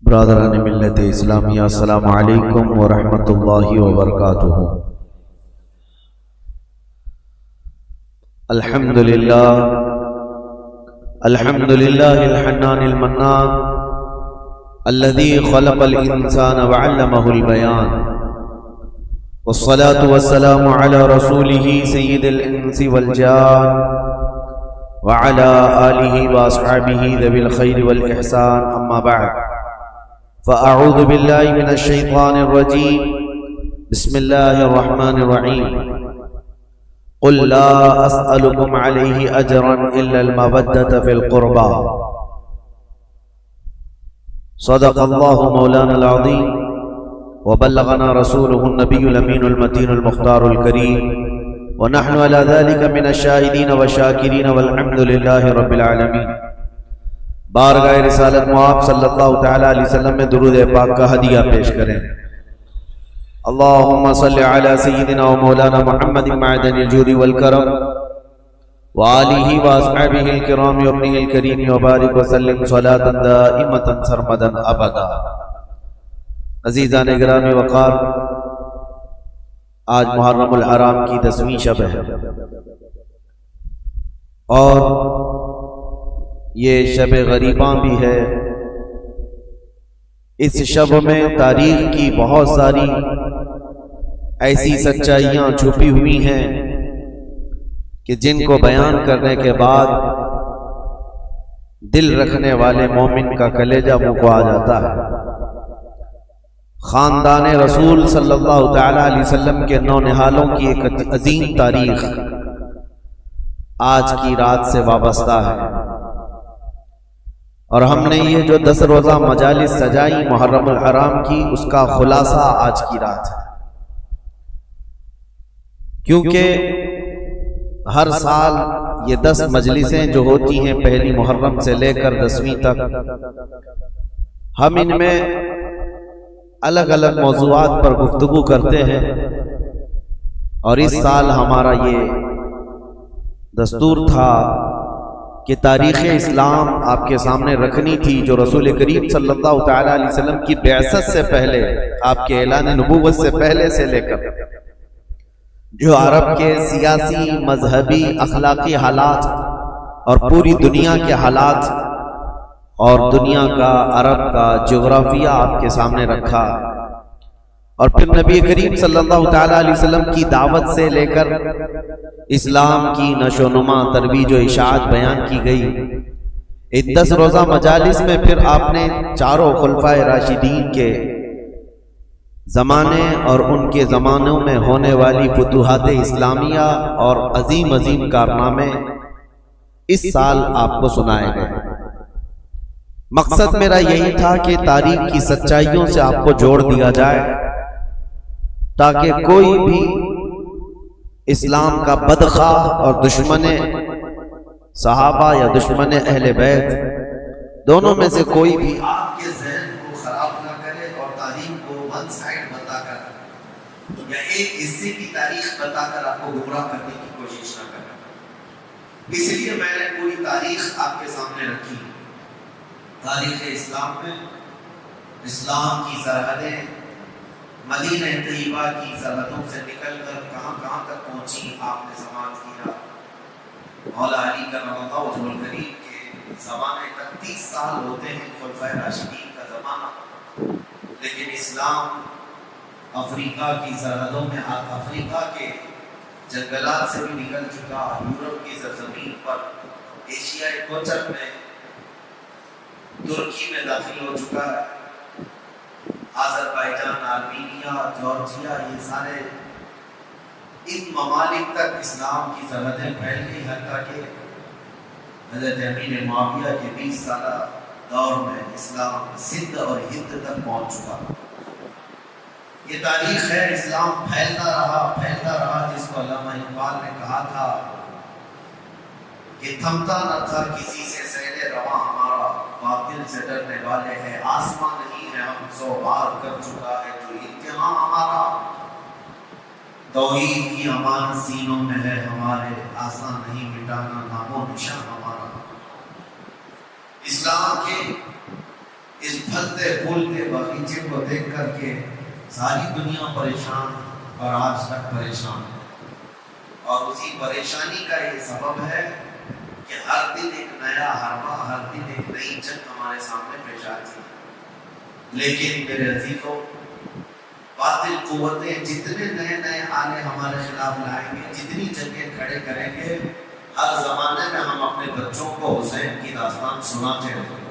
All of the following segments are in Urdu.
برادران ملت اسلامیہ، السلام علیکم ورحمۃ اللہ وبرکاتہ۔ الحمدللہ الحنان المنان الذي خلق الانسان وعلمه البيان، والصلاة والسلام على رسوله سيد الانس والجان وعلى آله واصحابه ذوي الخير والاحسان، اما بعد فاعوذ بالله من الشيطان الرجيم، بسم الله الرحمن الرحيم، قل لا اسألكم عليه اجرا الا المودة في القربى، صدق الله مولانا العظيم وبلغنا رسوله النبي الامين المتين المختار الكريم، ونحن على ذلك من الشاهدين والشاكرين والحمد لله رب العالمين۔ بارگاہ رسالت مواب صلی اللہ تعالی علیہ وسلم میں درود پاک کا ہدیہ پیش کریں۔ اللہم صلی علی سیدنا و مولانا محمد معدن الجود والکرم وآلہ واصحابہ الکرام وابنہ الکریم وبارک وسلم صلاة دائمتا سرمدا ابدا۔ عزیزان گرامی وقار، آج محرم الحرام کی 10ویں شب ہے، اور یہ شب غریباں بھی ہے۔ اس شب میں تاریخ کی بہت ساری ایسی سچائیاں چھپی ہوئی ہیں کہ جن کو بیان کرنے کے بعد دل رکھنے والے مومن کا کلیجہ منہ کو آ جاتا ہے۔ خاندان رسول صلی اللہ تعالی علیہ وسلم کے نونہالوں کی ایک عظیم تاریخ آج کی رات سے وابستہ ہے، اور ہم نے یہ جو 10 روزہ مجالس سجائی محرم الحرام کی، اس کا خلاصہ آج کی رات ہے۔ کیونکہ ہر سال یہ 10 مجلسیں جو ہوتی ہیں پہلی محرم سے لے کر 10ویں تک، ہم ان میں الگ الگ موضوعات پر گفتگو کرتے ہیں، اور اس سال ہمارا یہ دستور تھا کہ تاریخ اسلام آپ کے سامنے رکھنی تھی، جو رسول کریم صلی اللہ تعالی علیہ وسلم کی بعثت سے پہلے، آپ کے اعلان نبوت سے پہلے سے لے کر جو عرب کے سیاسی، مذہبی، اخلاقی حالات اور پوری دنیا کے حالات اور دنیا کا، عرب کا جغرافیہ آپ کے سامنے رکھا، اور پھر نبی کریم صلی اللہ تعالی علیہ وسلم کی دعوت سے لے کر اسلام کی نشو و نما، ترویج و اشاعت بیان کی گئی۔ اس 10 روزہ مجالس میں پھر آپ نے چاروں خلفائے راشدین کے زمانے اور ان کے زمانوں میں ہونے والی فتوحات اسلامیہ اور عظیم عظیم کارنامے اس سال آپ کو سنائے گئے۔ مقصد میرا یہی تھا کہ تاریخ کی سچائیوں سے آپ کو جوڑ دیا جائے، تاکہ کوئی بھی اسلام کا بدخواہ اور دشمن صحابہ یا دشمن اہل بیت، دونوں میں سے کوئی بھی آپ کے ذہن کو خراب نہ کرے اور تاریخ کو ون سائیڈ بتا کر یا ایک حصے کی تاریخ بتا کر آپ کو گمراہ کرنے کی کوشش نہ کرے۔ اس لیے میں نے پوری تاریخ آپ کے سامنے رکھی۔ تاریخ اسلام میں اسلام کی سرحدیں مدینہ طیبہ کی سرحدوں سے نکل کر کہاں کہاں تک پہنچی، آپ نے سماعت کیا۔ مولا علی کرم اللہ وجہہ الکریم کے زمانے تک 30 سال ہوتے ہیں خلفائے راشدین کا زمانہ، لیکن اسلام افریقہ کی سرحدوں میں، افریقہ کے جنگلات سے بھی نکل چکا، یورپ کی سرزمین پر، ایشیائی کوچر میں، ترکی میں داخل ہو چکا ہے، آذربائیجان، آرمینیا، جارجیا، یہ سارے ان ممالک تک اسلام کی سرحدیں پھیل گئی، حتیٰ کہ حضرت امیر معاویہ کے 20 سالہ دور میں اسلام سندھ اور ہند تک پہنچ چکا۔ یہ تاریخ ہے، اسلام پھیلتا رہا، جس کو علامہ اقبال نے کہا تھا کہ تھمتا نہ تھا کسی سے سیل رواں ہمارا، باطل سے ڈرنے والے ہیں آسمان نہیں ہے، ہم 100 بار کر چکا ہے جو امتحان ہمارا، توحید کی امان سینوں میں ہے ہمارے، آسان نہیں مٹانا نام و نشان ہمارا۔ اسلام کے اس پھلتے پھولتے باغیچے کو دیکھ کر کے ساری دنیا پریشان اور آج تک پریشان ہے، اور اسی پریشانی کا یہ سبب ہے کہ ہر دن ایک نیا حربہ، ہر دن ایک نئی جنگ ہمارے سامنے پیش آتی ہے۔ لیکن میرے عزیزوں، باطل قوتیں جتنے نئے نئے آلے ہمارے خلاف لائیں گے، جتنی جنگیں کھڑے کریں گے، ہر زمانے میں ہم اپنے بچوں کو حسین کی داستان سناتے رہیں گے،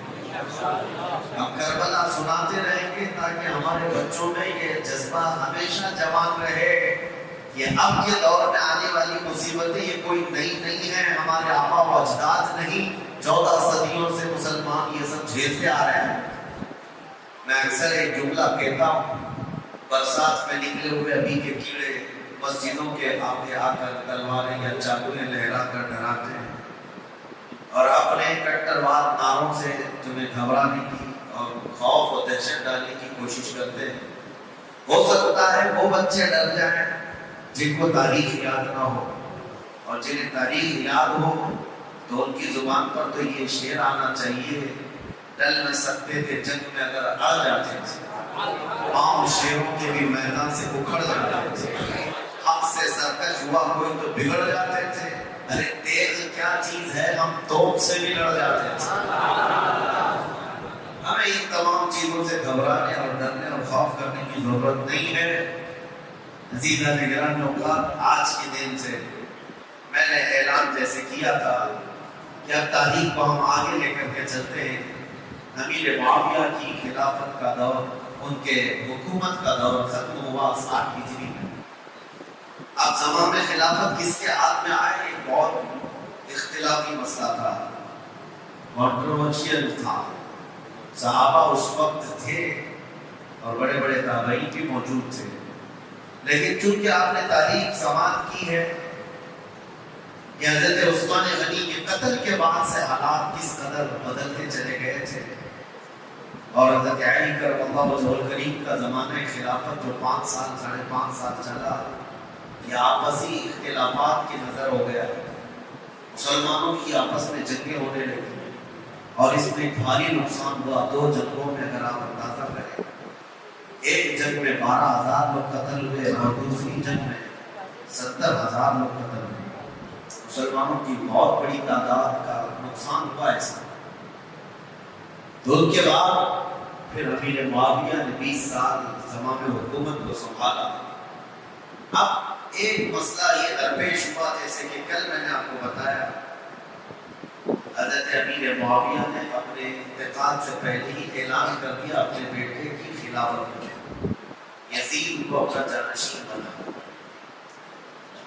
ہم کربلا سناتے رہیں گے، تاکہ ہمارے بچوں میں یہ جذبہ ہمیشہ جوان رہے کہ اب کے دور میں آنے والی مصیبتیں یہ کوئی نئی نہیں ہیں، ہمارے آبا و اجداد نہیں، 14 صدیوں سے مسلمان یہ سب جھیلتے آ رہے ہیں۔ میں اکثر ایک جملہ کہتا ہوں، برسات میں نکلے ہوئے ابھی کے کیڑے مسجدوں کے آگے آ کر تلواریں یا چاقویں لہرا کر ڈراتے ہیں، اور اپنے کٹرواد نعروں سے تمہیں گھبرانے کی اور خوف و دہشت ڈالنے کی کوشش کرتے ہیں۔ ہو سکتا ہے وہ بچے ڈر جائیں جن کو تاریخ یاد نہ ہو، اور جنہیں تاریخ یاد ہو تو ان کی زبان پر تو یہ شعر آنا چاہیے، ڈل نہ سکتے تھے جنگ میں اگر آ جاتے تھے، عام شیروں کے بھی میدان سے اکھڑ جاتے تھے، حق سے سرکش ہوا کوئی تو بگڑ جاتے تھے، ارے تیز کیا چیز ہے، ہم توپ سے بھی لڑ جاتے تھے۔ ہمیں ان تمام چیزوں سے گھبرانے اور ڈرنے اور خوف کرنے کی ضرورت نہیں ہے۔ عزیزہ نگران اوقات، آج کے دن سے میں نے اعلان جیسے کیا تھا کہ اب تاریخ کو ہم آگے لے کر کے چلتے ہیں۔ امیر معاویہ کی خلافت کا دور، ان کے حکومت کا دور ختم ہوا 60 ہجری میں۔ اب زمان خلافت کس کے ہاتھ میں آئے، ایک بہت اختلافی مسئلہ تھا، کنٹروورشل تھا۔ صحابہ اس وقت تھے اور بڑے بڑے تابعین بھی موجود تھے، لیکن چونکہ آپ نے تاریخ سماعت کی ہے کہ حضرت عثمان غنی کے قتل کے بعد سے حالات کس قدر بدلتے چلے گئے تھے، اور حضرت علی کرم اللہ وجہہ الکریم کا زمانہ خلافت جو 5 سال 5.5 سال چلا، یہ آپسی اختلافات کی نظر ہو گیا، مسلمانوں کی آپس میں جنگیں ہونے لگی، اور اس میں بھاری نقصان ہوا۔ 2 جنگوں میں اگر آپ اندازہ کریں، ایک جنگ میں 12,000 لوگ قتل ہوئے اور دوسری جنگ میں 70,000 لوگ قتل ہوئے، مسلمانوں کی بہت بڑی تعداد کا نقصان ہوا ایسا۔ تو ان کے بعد پھر امیر معاویہ نے 20 سال زمان حکومت کو سنبھالا۔ اب ایک مسئلہ یہ درپیش ہوا، جیسے کہ کل میں نے آپ کو بتایا، حضرت امیر معاویہ نے اپنے انتقال سے پہلے ہی اعلان کر دیا اپنے بیٹے کی خلافت میں، یزید کو اپنا جانشین بنا،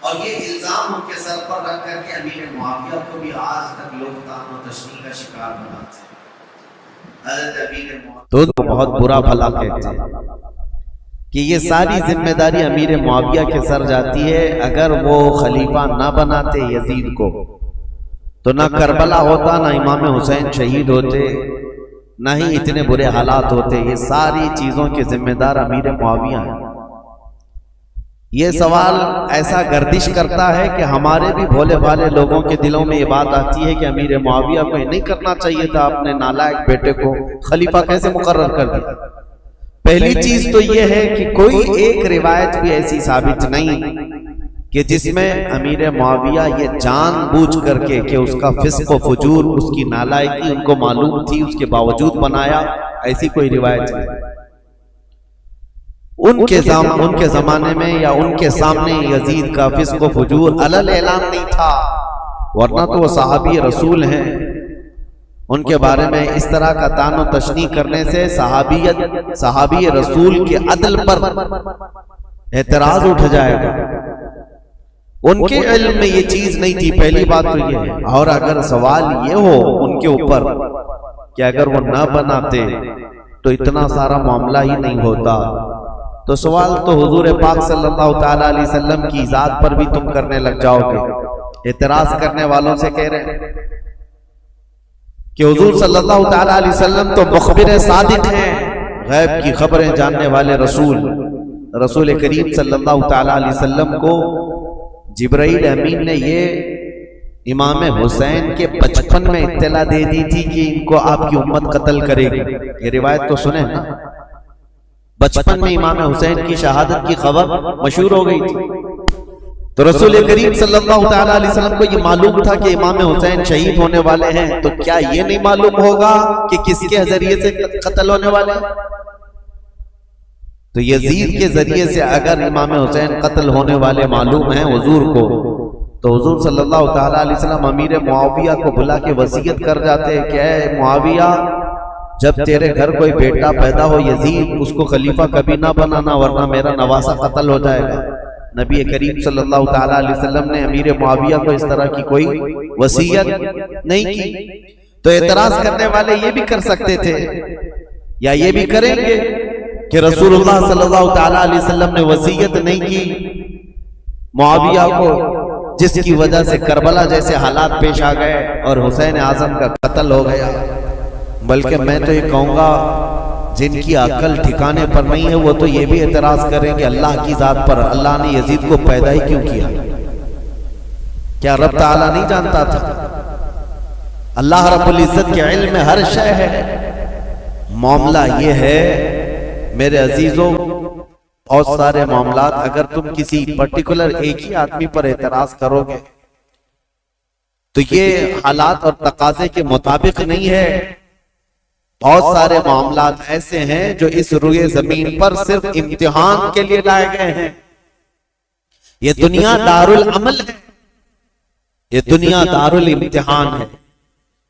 اور یہ الزام ان کے سر پر رکھ کر کے امیر معاویہ کو بھی آج تک لوگ طعن و تشنیع کا شکار بناتے ہیں۔ حضرت امیر معاویہ تو بہت برا بھلا کہتے ہیں کہ یہ ساری ذمہ داری امیر معاویہ کے سر جاتی ہے۔ اگر وہ خلیفہ نہ بناتے یزید کو تو نہ کربلا ہوتا، نہ امام حسین شہید ہوتے، نہ ہی اتنے برے حالات ہوتے۔ یہ ساری چیزوں کے ذمہ دار امیر معاویہ ہیں۔ یہ سوال ایسا گردش کرتا ہے کہ ہمارے بھی بھولے بھالے لوگوں کے دلوں میں یہ بات آتی ہے کہ امیر معاویہ کو نہیں کرنا چاہیے تھا، اپنے نالائق بیٹے کو خلیفہ کیسے مقرر کر دیا۔ پہلی چیز تو یہ ہے کہ کوئی ایک روایت بھی ایسی ثابت نہیں کہ جس میں امیر معاویہ یہ جان بوجھ کر کے کہ اس کا فسق و فجور، اس کی نالائقی ان کو معلوم تھی، اس کے باوجود بنایا، ایسی کوئی روایت نہیں۔ ان کے زمانے میں یا ان کے سامنے یزید کا فسق و فجور علل اعلان نہیں تھا، ورنہ تو وہ صحابی رسول ہیں۔ ان کے بارے میں اس طرح کا طعن و تشنیع کرنے سے صحابی رسول کے عدل پر اعتراض اٹھ جائے گا۔ ان کے علم میں یہ چیز نہیں تھی، پہلی بات تو یہ ہے۔ اور اگر سوال یہ ہو ان کے اوپر کہ اگر وہ نہ بناتے تو اتنا سارا معاملہ ہی نہیں ہوتا، تو سوال تو حضور پاک صلی اللہ تعالیٰ علیہ وسلم کی ذات پر بھی تم کرنے لگ جاؤ گے۔ اعتراض کرنے والوں سے کہہ رہے ہیں کہ حضور صلی اللہ تعالیٰ علیہ وسلم تو مخبر صادق ہیں، غیب کی خبریں جاننے والے رسول کریم صلی اللہ تعالیٰ علیہ وسلم کو جبرائیل امین نے یہ امام حسین کے بچپن میں اطلاع دے دی تھی کہ ان کو آپ کی امت قتل کرے گی. یہ روایت تو سنیں نا. بچپن میں امام حسین کی شہادت کی خبر مشہور ہو گئی تھی. تو رسول کریم صلی اللہ تعالیٰ علیہ وسلم کو یہ معلوم تھا کہ امام حسین شہید ہونے والے ہیں. تو کیا یہ نہیں معلوم ہوگا کہ کس کے ذریعے سے قتل ہونے والے ہیں؟ تو یزید کے ذریعے سے اگر امام حسین قتل ہونے والے معلوم ہیں حضور کو، تو حضور صلی اللہ تعالیٰ علیہ وسلم امیر معاویہ کو بلا کے وصیت کر جاتے کہ اے معاویہ، جب تیرے گھر کوئی بیٹا پیدا ہو یزید، اس کو خلیفہ کبھی نہ بنانا ورنہ میرا نواسہ قتل ہو جائے گا. نبی کریم صلی اللہ تعالیٰ علیہ وسلم نے امیر معاویہ کو اس طرح کی کوئی وصیت نہیں کی. تو اعتراض کرنے والے یہ بھی کر سکتے تھے یا یہ بھی کریں گے کہ رسول اللہ صلی اللہ تعالیٰ علیہ وسلم نے وصیت نہیں کی معاویہ کو، جس کی وجہ سے کربلا جیسے حالات پیش آ گئے اور حسین اعظم کا قتل ہو گیا. بلکہ میں تو یہ کہوں گا جن کی عقل ٹھکانے پر نہیں ہے وہ تو یہ بھی اعتراض کریں کہ اللہ کی ذات پر اللہ نے یزید کو پیدا ہی کیوں کیا؟ کیا رب تعالیٰ نہیں جانتا تھا؟ اللہ رب العزت کے علم میں ہر شے ہے. معاملہ یہ ہے میرے عزیزوں، بہت سارے معاملات اگر تم کسی پرٹیکولر ایک ہی آدمی پر اعتراض کرو گے تو یہ حالات اور تقاضے کے مطابق نہیں ہے. بہت سارے معاملات ایسے ہیں جو اس روئے زمین پر صرف امتحان کے لیے لائے گئے ہیں. یہ دنیا دارالعمل ہے، یہ دنیا دارالامتحان ہے.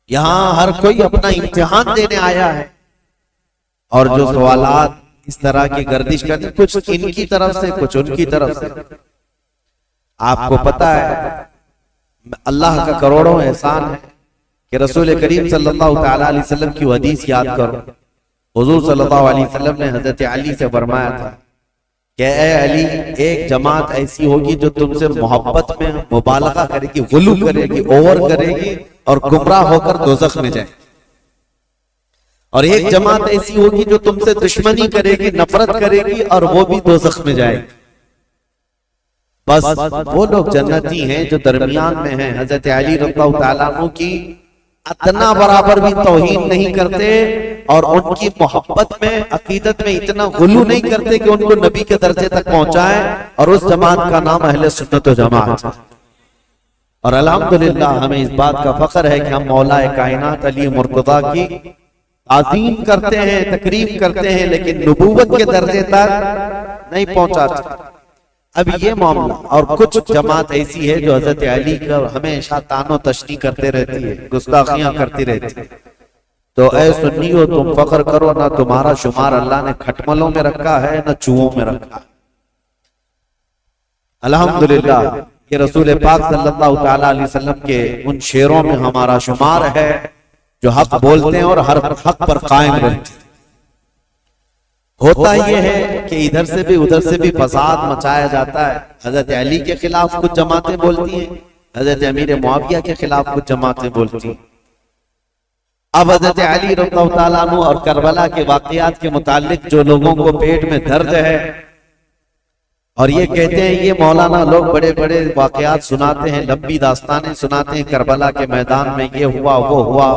یہاں ہر کوئی اپنا امتحان دینے آیا ہے، اور جو سوالات اس طرح کی گردش کرتے کچھ ان کی طرف سے کچھ ان کی طرف سے. آپ کو پتا ہے اللہ کا کروڑوں احسان ہے کہ رسول کریم صلی اللہ تعالیٰ علیہ وسلم کی حدیث یاد کرو. حضور صلی اللہ علیہ وسلم نے حضرت علی سے فرمایا تھا کہ اے علی، ایک جماعت ایسی ہوگی جو تم سے محبت میں مبالغہ کرے گی، غلو کرے گی، اوور کرے گی اور گمراہ ہو کر دوزخ میں جائے. اور ایک جماعت ایسی ہوگی جو تم سے دشمنی کرے گی، نفرت کرے گی اور وہ بھی دوزخ میں جائے گی. بس وہ لوگ جنتی ہیں جو درمیان میں ہیں. حضرت علی رضی اللہ تعالیٰ عنہ کی اتنا برابر بھی توہین نہیں کرتے اور ان کی محبت میں عقیدت میں اتنا غلو نہیں کرتے کہ ان کو نبی کے درجے تک پہنچائے. اور اس جماعت کا نام اہل سنت و جماعت. اور الحمدللہ ہمیں اس بات کا فخر ہے کہ ہم مولا کائنات علی مرتضیٰ کی تعظیم کرتے ہیں، تکریم کرتے ہیں، لیکن نبوت کے درجے تک نہیں پہنچاتے. اب یہ معاملہ اور کچھ جماعت ایسی ہے جو حضرت علی کا ہمیشہ تان و تشنیع کرتے رہتی ہے، گستاخیاں کرتی رہتی ہے. تو اے سنیو، تم فخر کرو، نہ تمہارا شمار اللہ نے کھٹملوں میں رکھا ہے نہ چوہوں میں رکھا ہے. الحمدللہ یہ رسول پاک صلی اللہ تعالیٰ علیہ وسلم کے ان شیروں میں ہمارا شمار ہے جو حق بولتے ہیں اور ہر حق پر قائم رہتے ہیں. ہوتا یہ ہے کہ ادھر سے بھی ادھر سے بھی فساد مچایا جاتا ہے. حضرت علی کے خلاف کچھ جماعتیں بولتی ہیں، حضرت امیر معاویہ کے خلاف کچھ جماعتیں بولتی ہیں. اب حضرت علی رضی اللہ تعالیٰ عنہ اور کربلا کے واقعات کے متعلق جو لوگوں کو پیٹ میں درد ہے اور یہ کہتے ہیں، یہ مولانا لوگ بڑے بڑے واقعات سناتے ہیں، لمبی داستانیں سناتے ہیں، کربلا کے میدان میں یہ ہوا وہ ہوا.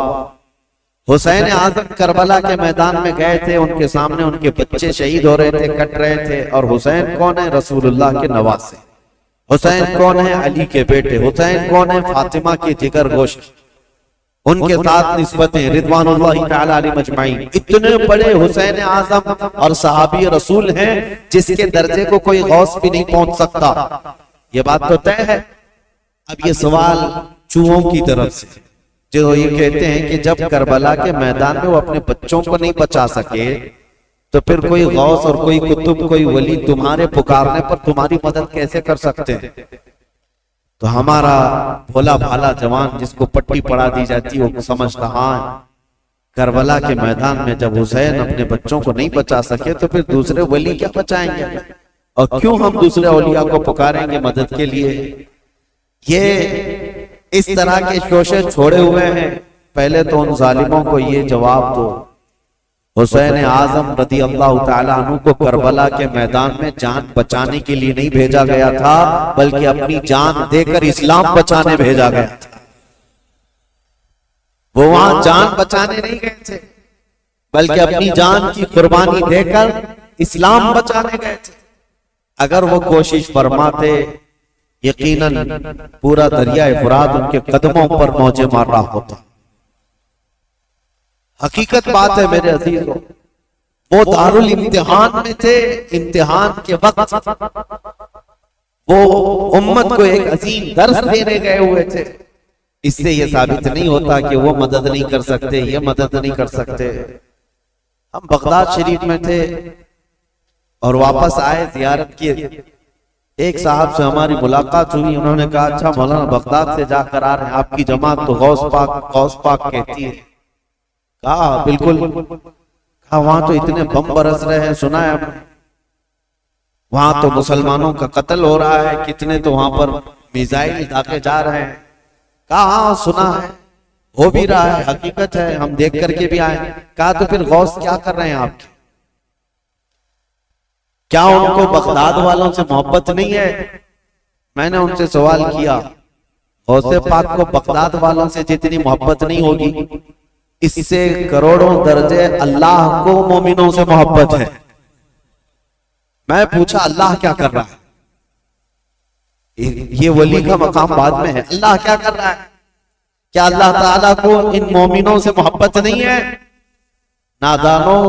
حسین اعظم کربلا کے میدان میں گئے تھے، ان کے سامنے ان کے بچے شہید ہو رہے تھے، کٹ رہے تھے. اور حسین کون ہے؟ رسول اللہ کے نواسے. حسین کون ہے؟ علی کے بیٹے. حسین کون ہے؟ فاطمہ کے جگر گوشت. ان کے ساتھ نسبتیں رضوان اللہ تعالی علیہ مجمعین. اتنے بڑے حسین اعظم اور صحابی رسول ہیں جس کے درجے کو کوئی غوث بھی نہیں پہنچ سکتا. یہ بات تو طے ہے. اب یہ سوال چوہوں کی طرف سے جو یہ کہتے ہیں کہ جب کربلا کے میدان میں وہ اپنے بچوں کو نہیں بچا سکے تو پھر کوئی غوث اور کوئی قطب کوئی ولی تمہارے پکارنے پر تمہاری مدد کیسے کر سکتے ہیں؟ تو ہمارا بھولا بھالا جوان جس کو پٹی پڑا دی جاتی وہ سمجھتا ہاں کربلا کے میدان میں جب حسین اپنے بچوں کو نہیں بچا سکے تو پھر دوسرے ولی کیا بچائیں گے؟ اور کیوں ہم دوسرے اولیاء کو پکاریں گے مدد کے لیے؟ یہ اس طرح کے شوشے چھوڑے ہوئے ہیں. پہلے تو ان ظالموں کو یہ جواب دو، حسین اعظم رضی اللہ تعالیٰ عنہ کو کربلا کے میدان میں جان بچانے کے لیے نہیں بھیجا گیا تھا بلکہ اپنی جان دے کر اسلام بچانے بھیجا گیا تھا. وہ وہاں جان بچانے نہیں گئے تھے بلکہ اپنی جان کی قربانی دے کر اسلام بچانے گئے تھے. اگر وہ کوشش فرماتے یقیناً پورا دریائے فرات ان کے قدموں پر موجیں مار رہا ہوتا. حقیقت بات ہے میرے عزیزوں، وہ دارالامتحان میں تھے. امتحان کے وقت وہ امت کو ایک عظیم درس دینے گئے ہوئے تھے. اس سے یہ ثابت نہیں ہوتا کہ وہ مدد نہیں کر سکتے، یہ مدد نہیں کر سکتے. ہم بغداد شریف میں تھے اور واپس آئے زیارت کی. ایک صاحب سے ہماری ملاقات ہوئی، انہوں نے کہا اچھا مولانا بغداد سے جا کر آ رہے ہیں، آپ کی جماعت تو غوث پاک کہتی ہے. کہا بالکل. کہا وہاں تو اتنے بم برس رہے ہیں، سنا ہے وہاں تو مسلمانوں کا قتل ہو رہا ہے، کتنے تو وہاں پر میزائل داغے جا رہے ہیں. کہا ہاں سنا ہے، ہو بھی رہا ہے، حقیقت ہے، ہم دیکھ کر کے بھی آئے. کہا تو پھر غوث کیا کر رہے ہیں آپ کے؟ کیا ان کو بغداد والوں سے محبت نہیں ہے؟ میں نے ان سے سوال کیا، غوث پاک کو بغداد والوں سے جتنی محبت نہیں ہوگی، اس سے کروڑوں درجے اللہ کو مومنوں سے محبت ہے. میں پوچھا اللہ کیا کر رہا ہے؟ یہ ولی کا مقام بعد میں ہے. اللہ کیا کر رہا ہے؟ کیا اللہ تعالیٰ کو ان مومنوں سے محبت نہیں ہے؟ نادانوں،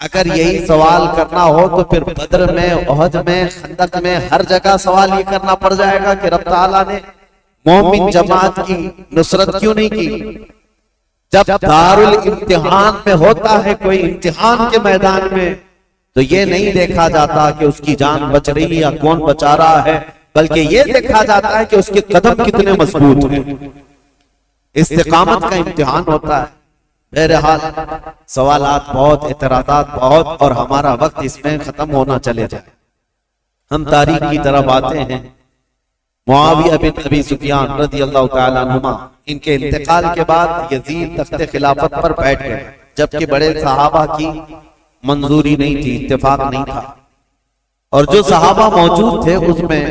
اگر یہی سوال کرنا ہو تو پھر بدر میں، احد میں، خندق میں، ہر جگہ سوال یہ کرنا پڑ جائے گا کہ رب تعالیٰ نے مومن جماعت کی نصرت کیوں نہیں کی؟ جب دارالامتحان میں ہوتا ہے کوئی امتحان کے میدان میں، تو یہ نہیں دیکھا جاتا کہ اس کی جان بچ رہی یا کون بچا رہا ہے، بلکہ یہ دیکھا جاتا ہے کہ اس کے قدم کتنے مضبوط ہیں. استقامت کا امتحان ہوتا ہے. بہرحال سوالات بہت، اعتراضات بہت، اور ہمارا وقت اس میں ختم ہونا چلے جائے. ہم تاریخ کی طرف آتے ہیں. معاویہ بن ابی سفیان رضی اللہ تعالیٰ عنہما، ان کے انتقال کے بعد یزید تخت خلافت پر بیٹھ گئے، جبکہ بڑے صحابہ کی منظوری نہیں تھی، اتفاق نہیں تھا. اور جو صحابہ موجود تھے اس میں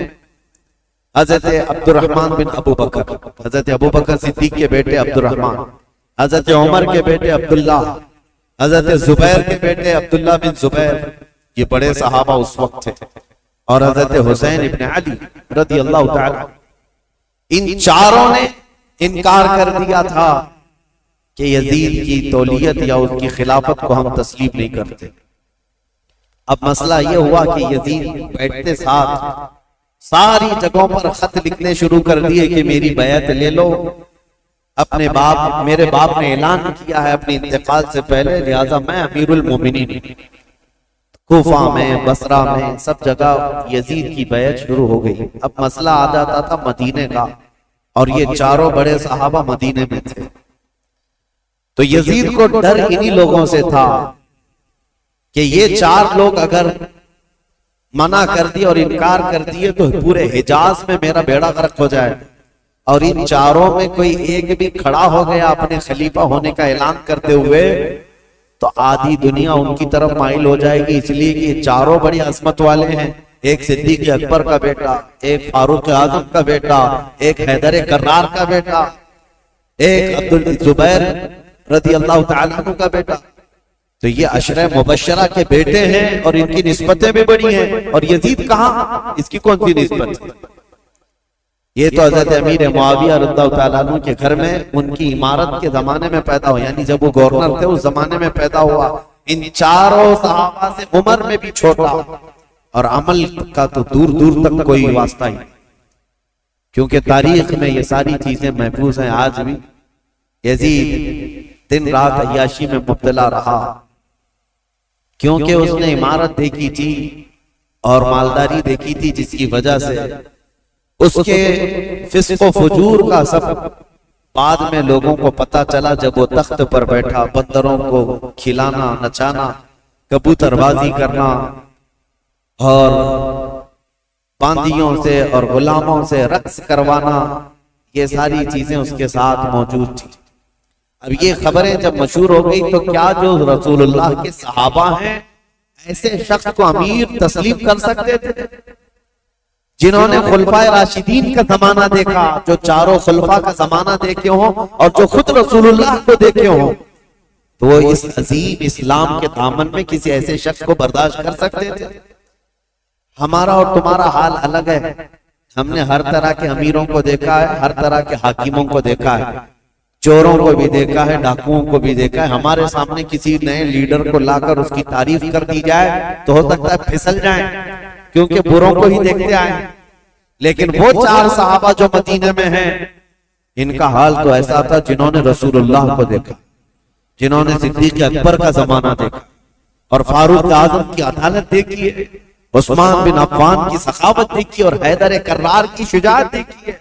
حضرت عبد الرحمن بن ابو بکر، حضرت ابو بکر صدیق کے بیٹے عبد الرحمن، حضرت عمر کے بیٹے عبداللہ، حضرت زبیر کے بیٹے عبداللہ بن زبیر، یہ بڑے صحابہ اس وقت تھے. اور حضرت حسین ابن علی رضی اللہ تعالی، ان چاروں نے انکار کر دیا تھا کہ یزید کی تولیت یا اس کی خلافت کو ہم تسلیم نہیں کرتے. اب مسئلہ یہ ہوا کہ یزید بیٹھتے ساتھ ساری جگہوں پر خط لکھنے شروع کر دیے کہ میری بیعت لے لو. اپنے باپ، میرے باپ نے اعلان کیا ہے اپنے انتقال سے پہلے، لہذا میں امیر المومنین. کوفہ میں، بصرہ میں، سب جگہ یزید کی بیعت شروع ہو گئی. اب مسئلہ آ جاتا تھا مدینے کا، اور یہ چاروں بڑے صحابہ مدینے میں تھے. تو یزید کو ڈر انہی لوگوں سے تھا کہ یہ چار لوگ اگر منع کر دیے اور انکار کر دیے تو پورے حجاز میں میرا بیڑا غرق ہو جائے. اور ان چاروں میں کوئی ایک بھی کھڑا ہو گیا اپنے خلیفہ ہونے کا اعلان کرتے ہوئے تو آدھی دنیا ان کی طرف مائل ہو جائے گی. اس لیے کہ یہ چاروں بڑی عظمت والے ہیں. ایک صدیق اکبر کا بیٹا، ایک فاروق اعظم کا بیٹا، ایک حیدر کرار کا بیٹا، ایک عبدالزبیر رضی اللہ تعالیٰ عنہ کا بیٹا. تو یہ عشرہ مبشرہ کے بیٹے ہیں اور ان کی نسبتیں بھی بڑی ہیں. اور یزید کہاں، اس کی کون سی نسبت ہے؟ یہ تو حضرت امیر معاویہ رضی اللہ تعالیٰ عنہ کے گھر میں ان کی امارت کے زمانے میں پیدا ہوا، یعنی جب وہ گورنر تھے اس زمانے میں پیدا ہوا. ان چاروں صحابہ سے عمر میں بھی چھوٹا، اور عمل کا تو دور دور تک کوئی واسطہ ہی، کیونکہ تاریخ میں یہ ساری چیزیں محفوظ ہیں آج بھی. یزید دن رات عیاشی میں مبتلا رہا، کیونکہ اس نے عمارت دیکھی تھی اور مالداری دیکھی تھی، جس کی وجہ سے اس کے فسق و فجور کا سب بعد میں لوگوں کو پتا چلا. جب وہ تخت پر بیٹھا، بندروں کو کھلانا، نچانا، کبوتر بازی کرنا اور باندیوں سے اور غلاموں سے رقص کروانا، یہ ساری چیزیں اس کے ساتھ موجود تھی. اب یہ خبریں جب مشہور ہو گئی تو کیا جو رسول اللہ کے صحابہ ہیں ایسے شخص کو امیر تسلیم کر سکتے تھے؟ جنہوں نے خلفائے راشدین کا زمانہ دیکھا، جو چاروں خلفاء کا زمانہ دیکھے ہوں اور جو خود رسول اللہ کو دیکھے ہوں، تو وہ اس عظیم اسلام کے دامن میں کسی ایسے شخص کو برداشت کر سکتے تھے؟ ہمارا اور تمہارا حال الگ ہے. ہم نے ہر طرح کے امیروں کو دیکھا ہے، ہر طرح کے حاکموں کو دیکھا ہے، چوروں کو بھی دیکھا ہے، ڈاکوؤں کو بھی دیکھا ہے. ہمارے سامنے کسی نئے لیڈر کو لا کر اس کی تعریف کر دی جائے تو ہو سکتا ہے پھسل جائیں، کیونکہ بروں کو ہی دیکھتے آئے. لیکن وہ 4 صحابہ جو مدینے میں ہیں، ان کا حال تو ایسا تھا جنہوں نے رسول اللہ کو دیکھا، جنہوں نے صدیق اکبر کا زمانہ دیکھا اور فاروق اعظم کی عدالت دیکھی ہے، عثمان بن عفان کی سخاوت دیکھی اور حیدر کرار کی شجاعت دیکھی ہے.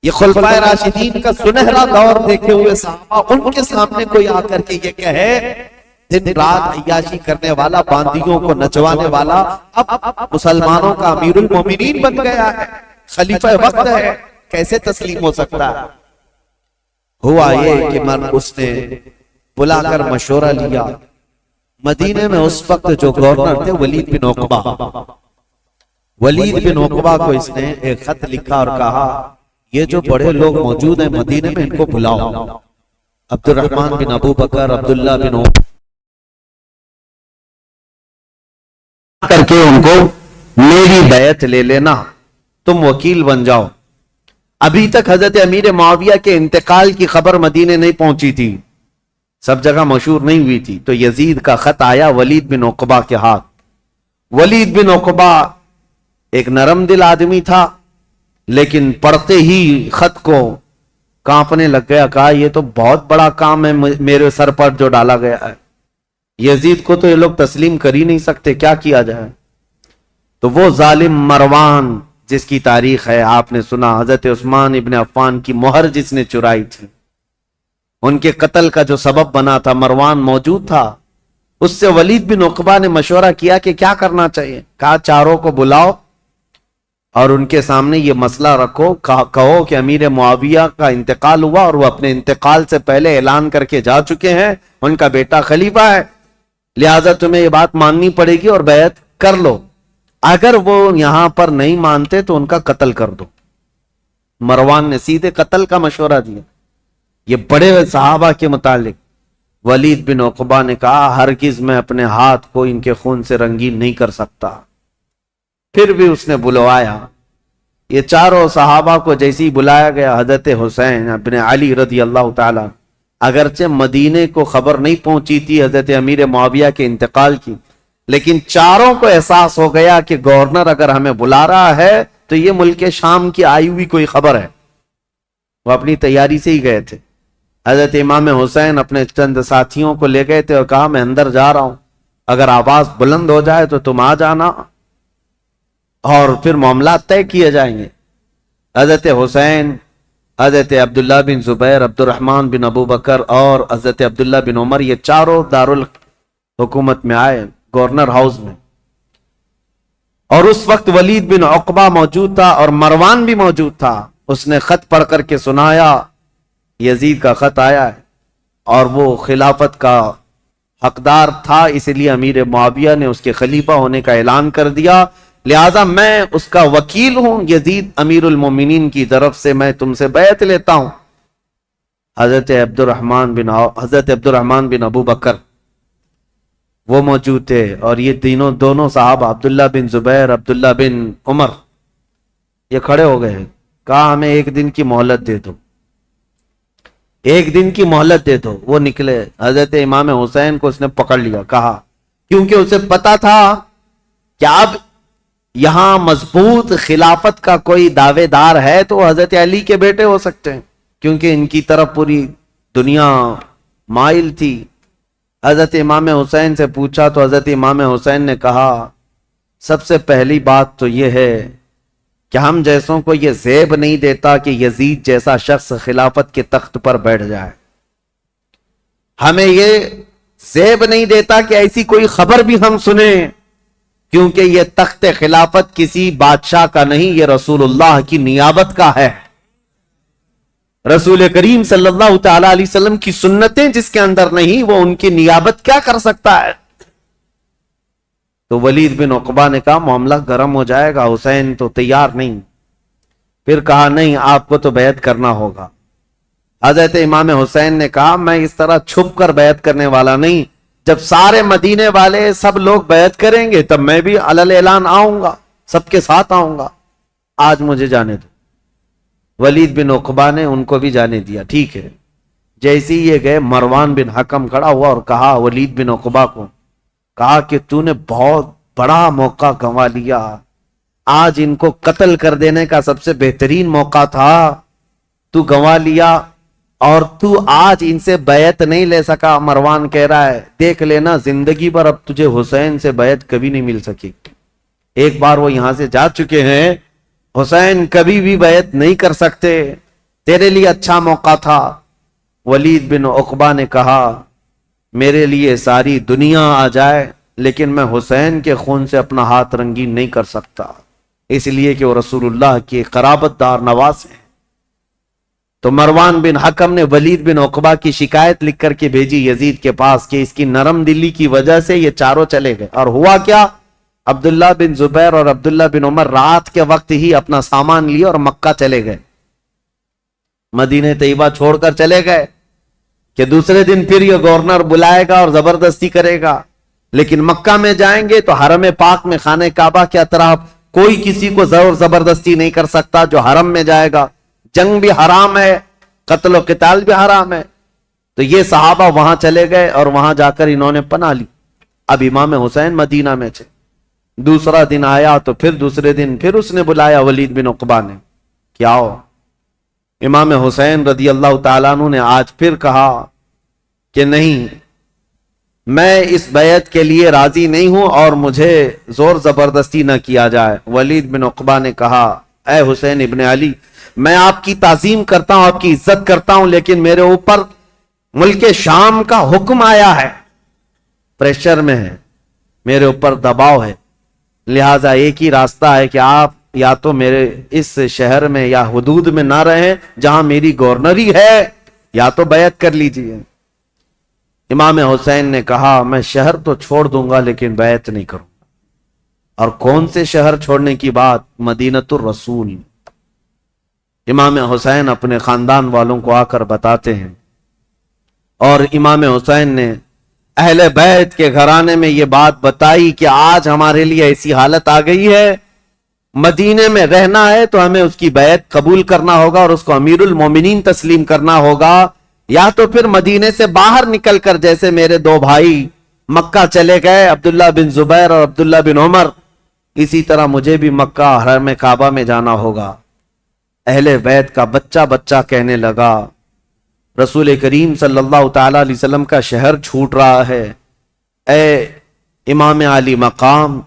یہ خلفائے راشدین کا سنہرا دور دیکھے ہوئے صحابہ، ان کے سامنے کوئی آ کر کے یہ کہے، دن رات عیاشی کرنے والا، باندیوں کو نچوانے والا، اب مسلمانوں کا امیر المومنین بن گیا ہے، خلیفہ وقت ہے، کیسے تسلیم ہو سکتا ہے؟ ہوا یہ کہ اس نے بلا کر مشورہ لیا. مدینے میں اس وقت جو گورنر تھے ولید بن عقبہ، ولید بن عقبہ کو اس نے ایک خط لکھا اور کہا یہ جو بڑے لوگ موجود ہیں مدینے میں ان کو بلاؤ. عبد الرحمن بن ابو بکر، عبداللہ بن عمر کر کے ان کو میری بیعت لے لینا، تم وکیل بن جاؤ. ابھی تک حضرت امیر معاویہ کے انتقال کی خبر مدینے نہیں پہنچی تھی، سب جگہ مشہور نہیں ہوئی تھی. تو یزید کا خط آیا ولید بن عقبہ کے ہاتھ. ولید بن عقبہ ایک نرم دل آدمی تھا، لیکن پڑھتے ہی خط کو کانپنے لگ گیا. کہا یہ تو بہت بڑا کام ہے میرے سر پر جو ڈالا گیا ہے، یزید کو تو یہ لوگ تسلیم کر ہی نہیں سکتے، کیا کیا جائے؟ تو وہ ظالم مروان جس کی تاریخ ہے آپ نے سنا، حضرت عثمان ابن عفان کی مہر جس نے چرائی تھی، ان کے قتل کا جو سبب بنا تھا، مروان موجود تھا. اس سے ولید بن عقبہ نے مشورہ کیا کہ کیا کرنا چاہیے. کہا چاروں کو بلاؤ اور ان کے سامنے یہ مسئلہ رکھو، کہو کہ امیر معاویہ کا انتقال ہوا اور وہ اپنے انتقال سے پہلے اعلان کر کے جا چکے ہیں، ان کا بیٹا خلیفہ ہے، لہٰذا تمہیں یہ بات ماننی پڑے گی اور بیعت کر لو. اگر وہ یہاں پر نہیں مانتے تو ان کا قتل کر دو. مروان نے سیدھے قتل کا مشورہ دیا. یہ بڑے صحابہ کے متعلق ولید بن عقبہ نے کہا ہرگز میں اپنے ہاتھ کو ان کے خون سے رنگین نہیں کر سکتا. پھر بھی اس نے بلوایا. یہ چاروں صحابہ کو جیسے ہی بلایا گیا، حضرت حسین ابن علی رضی اللہ تعالی، اگرچہ مدینے کو خبر نہیں پہنچی تھی حضرت امیر معاویہ کے انتقال کی، لیکن چاروں کو احساس ہو گیا کہ گورنر اگر ہمیں بلا رہا ہے تو یہ ملک شام کی آئی ہوئی کوئی خبر ہے. وہ اپنی تیاری سے ہی گئے تھے. حضرت امام حسین اپنے چند ساتھیوں کو لے گئے تھے اور کہا میں اندر جا رہا ہوں، اگر آواز بلند ہو جائے تو تم آ جانا اور پھر معاملات طے کیے جائیں گے. حضرت حسین، حضرت عبداللہ بن زبیر، عبد الرحمن بن ابو بکر اور حضرت عبداللہ بن عمر، یہ چاروں دارالحکومت میں آئے، گورنر ہاؤس میں. اور اس وقت ولید بن عقبہ موجود تھا اور مروان بھی موجود تھا. اس نے خط پڑھ کر کے سنایا یزید کا خط آیا ہے اور وہ خلافت کا حقدار تھا، اس لیے امیر معاویہ نے اس کے خلیفہ ہونے کا اعلان کر دیا، لہذا میں اس کا وکیل ہوں، یزید امیر المومنین کی طرف سے میں تم سے بیعت لیتا ہوں. حضرت عبد الرحمن بن ابو بکر وہ موجود تھے اور یہ دونوں صحابہ عبداللہ بن زبیر، عبداللہ بن عمر، یہ کھڑے ہو گئے. کہا ہمیں 1 دن کی مہلت دے دو، 1 دن کی مہلت دے دو. وہ نکلے. حضرت امام حسین کو اس نے پکڑ لیا. کہا کیونکہ اسے پتا تھا کہ اب یہاں مضبوط خلافت کا کوئی دعوے دار ہے تو حضرت علی کے بیٹے ہو سکتے ہیں، کیونکہ ان کی طرف پوری دنیا مائل تھی. حضرت امام حسین سے پوچھا تو حضرت امام حسین نے کہا سب سے پہلی بات تو یہ ہے کہ ہم جیسوں کو یہ زیب نہیں دیتا کہ یزید جیسا شخص خلافت کے تخت پر بیٹھ جائے. ہمیں یہ زیب نہیں دیتا کہ ایسی کوئی خبر بھی ہم سنیں، کیونکہ یہ تخت خلافت کسی بادشاہ کا نہیں، یہ رسول اللہ کی نیابت کا ہے. رسول کریم صلی اللہ تعالی علیہ وسلم کی سنتیں جس کے اندر نہیں، وہ ان کی نیابت کیا کر سکتا ہے؟ تو ولید بن عقبہ نے کہا معاملہ گرم ہو جائے گا، حسین تو تیار نہیں. پھر کہا نہیں، آپ کو تو بیعت کرنا ہوگا. حضرت امام حسین نے کہا میں اس طرح چھپ کر بیعت کرنے والا نہیں، جب سارے مدینے والے سب لوگ بیعت کریں گے تب میں بھی علل اعلان آؤں گا، سب کے ساتھ آؤں گا، آج مجھے جانے دو. ولید بن عقبہ نے ان کو بھی جانے دیا. ٹھیک ہے. جیسے یہ گئے مروان بن حکم کھڑا ہوا اور کہا ولید بن عقبہ کو، کہا کہ تو نے بہت بڑا موقع گنوا لیا، آج ان کو قتل کر دینے کا سب سے بہترین موقع تھا، تو گنوا لیا، اور تو آج ان سے بیعت نہیں لے سکا. مروان کہہ رہا ہے دیکھ لینا زندگی پر اب تجھے حسین سے بیعت کبھی نہیں مل سکی. ایک بار وہ یہاں سے جا چکے ہیں، حسین کبھی بھی بیعت نہیں کر سکتے، تیرے لیے اچھا موقع تھا. ولید بن عقبہ نے کہا میرے لیے ساری دنیا آ جائے لیکن میں حسین کے خون سے اپنا ہاتھ رنگین نہیں کر سکتا، اس لیے کہ وہ رسول اللہ کے قرابت دار نواز ہیں. تو مروان بن حکم نے ولید بن عقبہ کی شکایت لکھ کر کے بھیجی یزید کے پاس کہ اس کی نرم دلی کی وجہ سے یہ چاروں چلے گئے. اور ہوا کیا، عبداللہ بن زبیر اور عبداللہ بن عمر رات کے وقت ہی اپنا سامان لیے اور مکہ چلے گئے، مدینہ طیبہ چھوڑ کر چلے گئے کہ دوسرے دن پھر یہ گورنر بلائے گا اور زبردستی کرے گا. لیکن مکہ میں جائیں گے تو حرم پاک میں خانہ کعبہ کے اطراف کوئی کسی کو زور زبردستی نہیں کر سکتا جو حرم میں جائے گا. جنگ بھی حرام ہے، قتل و قتال بھی حرام ہے. تو یہ صحابہ وہاں چلے گئے اور وہاں جا کر انہوں نے پناہ لی. اب امام حسین مدینہ میں تھے. دوسرا دن آیا تو پھر دوسرے دن پھر اس نے بلایا ولید بن عقبہ نے کہ آؤ. امام حسین رضی اللہ تعالیٰ عنہ نے آج پھر کہا کہ نہیں، میں اس بیعت کے لیے راضی نہیں ہوں اور مجھے زور زبردستی نہ کیا جائے. ولید بن عقبہ نے کہا اے حسین ابن علی، میں آپ کی تعظیم کرتا ہوں، آپ کی عزت کرتا ہوں، لیکن میرے اوپر ملک شام کا حکم آیا ہے، پریشر میں ہے، میرے اوپر دباؤ ہے، لہٰذا ایک ہی راستہ ہے کہ آپ یا تو میرے اس شہر میں یا حدود میں نہ رہیں جہاں میری گورنری ہے، یا تو بیعت کر لیجئے. امام حسین نے کہا میں شہر تو چھوڑ دوں گا لیکن بیعت نہیں کروں. اور کون سے شہر چھوڑنے کی بات؟ مدینۃ الرسول. امام حسین اپنے خاندان والوں کو آ کر بتاتے ہیں، اور امام حسین نے اہل بیت کے گھرانے میں یہ بات بتائی کہ آج ہمارے لیے ایسی حالت آ گئی ہے، مدینے میں رہنا ہے تو ہمیں اس کی بیعت قبول کرنا ہوگا اور اس کو امیر المومنین تسلیم کرنا ہوگا، یا تو پھر مدینے سے باہر نکل کر جیسے میرے دو بھائی مکہ چلے گئے، عبداللہ بن زبیر اور عبداللہ بن عمر، اسی طرح مجھے بھی مکہ حرم کعبہ میں جانا ہوگا. اہل بیت کا بچہ بچہ کہنے لگا رسول کریم صلی اللہ تعالی علیہ وسلم کا شہر چھوٹ رہا ہے، اے امام علی مقام،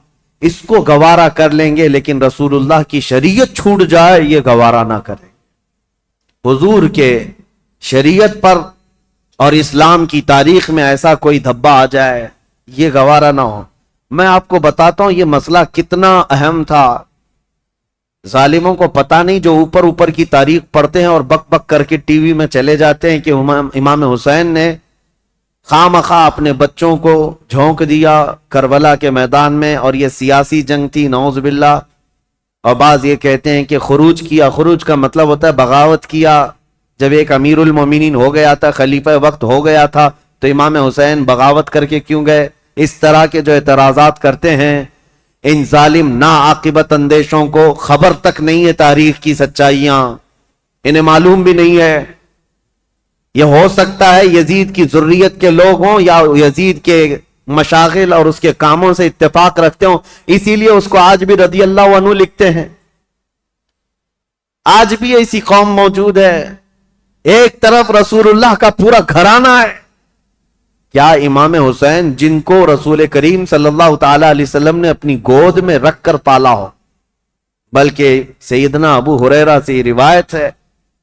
اس کو گوارا کر لیں گے لیکن رسول اللہ کی شریعت چھوٹ جائے یہ گوارا نہ کریں. حضور کے شریعت پر اور اسلام کی تاریخ میں ایسا کوئی دھبا آ جائے یہ گوارا نہ ہو. میں آپ کو بتاتا ہوں یہ مسئلہ کتنا اہم تھا. ظالموں کو پتہ نہیں جو اوپر اوپر کی تاریخ پڑھتے ہیں اور بک بک کر کے ٹی وی میں چلے جاتے ہیں کہ امام حسین نے خواہ اپنے بچوں کو جھونک دیا کربلا کے میدان میں اور یہ سیاسی جنگ تھی نعوذ باللہ. اور بعض یہ کہتے ہیں کہ خروج کیا، خروج کا مطلب ہوتا ہے بغاوت کیا. جب ایک امیر المومنین ہو گیا تھا، خلیفہ وقت ہو گیا تھا، تو امام حسین بغاوت کر کے کیوں گئے؟ اس طرح کے جو اعتراضات کرتے ہیں ان ظالم ناعاقبت اندیشوں کو خبر تک نہیں ہے تاریخ کی سچائیاں، انہیں معلوم بھی نہیں ہے. یہ ہو سکتا ہے یزید کی ذریت کے لوگ ہوں یا یزید کے مشاغل اور اس کے کاموں سے اتفاق رکھتے ہوں، اسی لیے اس کو آج بھی رضی اللہ عنہ لکھتے ہیں. آج بھی ایسی قوم موجود ہے. ایک طرف رسول اللہ کا پورا گھرانہ ہے. کیا امام حسین جن کو رسول کریم صلی اللہ تعالی علیہ وسلم نے اپنی گود میں رکھ کر پالا ہو، بلکہ سیدنا ابو ہریرہ سے یہ روایت ہے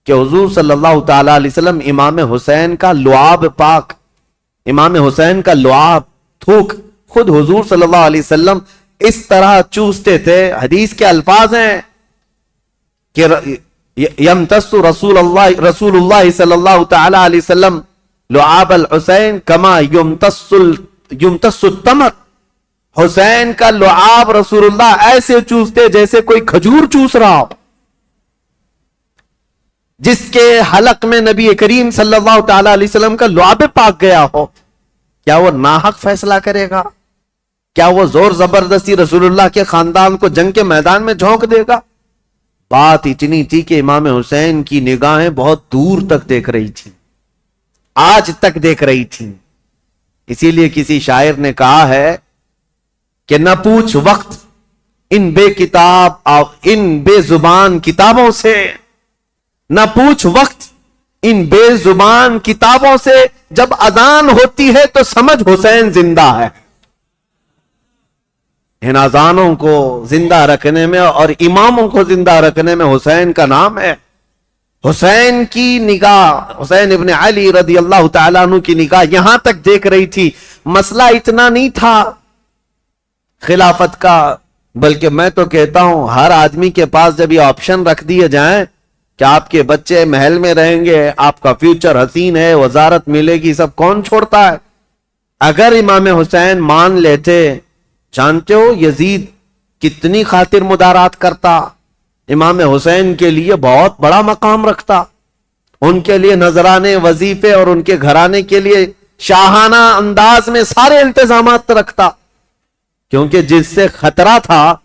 کہ حضور صلی اللہ تعالی علیہ وسلم امام حسین کا لعاب پاک، امام حسین کا لعاب تھوک خود حضور صلی اللہ علیہ وسلم اس طرح چوستے تھے. حدیث کے الفاظ ہیں کہ یمتص رسول اللہ صلی اللہ تعالی علیہ وسلم لعاب الحسین کما یمتص التمر. حسین کا لعاب رسول اللہ ایسے چوستے جیسے کوئی کھجور چوس رہا ہو. جس کے حلق میں نبی کریم صلی اللہ تعالی علیہ وسلم کا لعاب پاک گیا ہو، کیا وہ ناحق فیصلہ کرے گا؟ کیا وہ زور زبردستی رسول اللہ کے خاندان کو جنگ کے میدان میں جھونک دے گا؟ بات اتنی تھی کہ امام حسین کی نگاہیں بہت دور تک دیکھ رہی تھی، آج تک دیکھ رہی تھی. اسی لیے کسی شاعر نے کہا ہے کہ نہ پوچھ وقت ان بے کتاب اور ان بے زبان کتابوں سے، نہ پوچھ وقت ان بے زبان کتابوں سے، جب اذان ہوتی ہے تو سمجھ حسین زندہ ہے. ان اذانوں کو زندہ رکھنے میں اور اماموں کو زندہ رکھنے میں حسین کا نام ہے. حسین کی نگاہ، حسین ابن علی رضی اللہ تعالیٰ عنہ کی نگاہ یہاں تک دیکھ رہی تھی. مسئلہ اتنا نہیں تھا خلافت کا، بلکہ میں تو کہتا ہوں ہر آدمی کے پاس جب یہ آپشن رکھ دیے جائیں کہ آپ کے بچے محل میں رہیں گے، آپ کا فیوچر حسین ہے، وزارت ملے گی، سب کون چھوڑتا ہے؟ اگر امام حسین مان لیتے، جانتے ہو یزید کتنی خاطر مدارات کرتا، امام حسین کے لیے بہت بڑا مقام رکھتا، ان کے لیے نذرانے، وظیفے اور ان کے گھرانے کے لیے شاہانہ انداز میں سارے انتظامات رکھتا. کیونکہ جس سے خطرہ تھا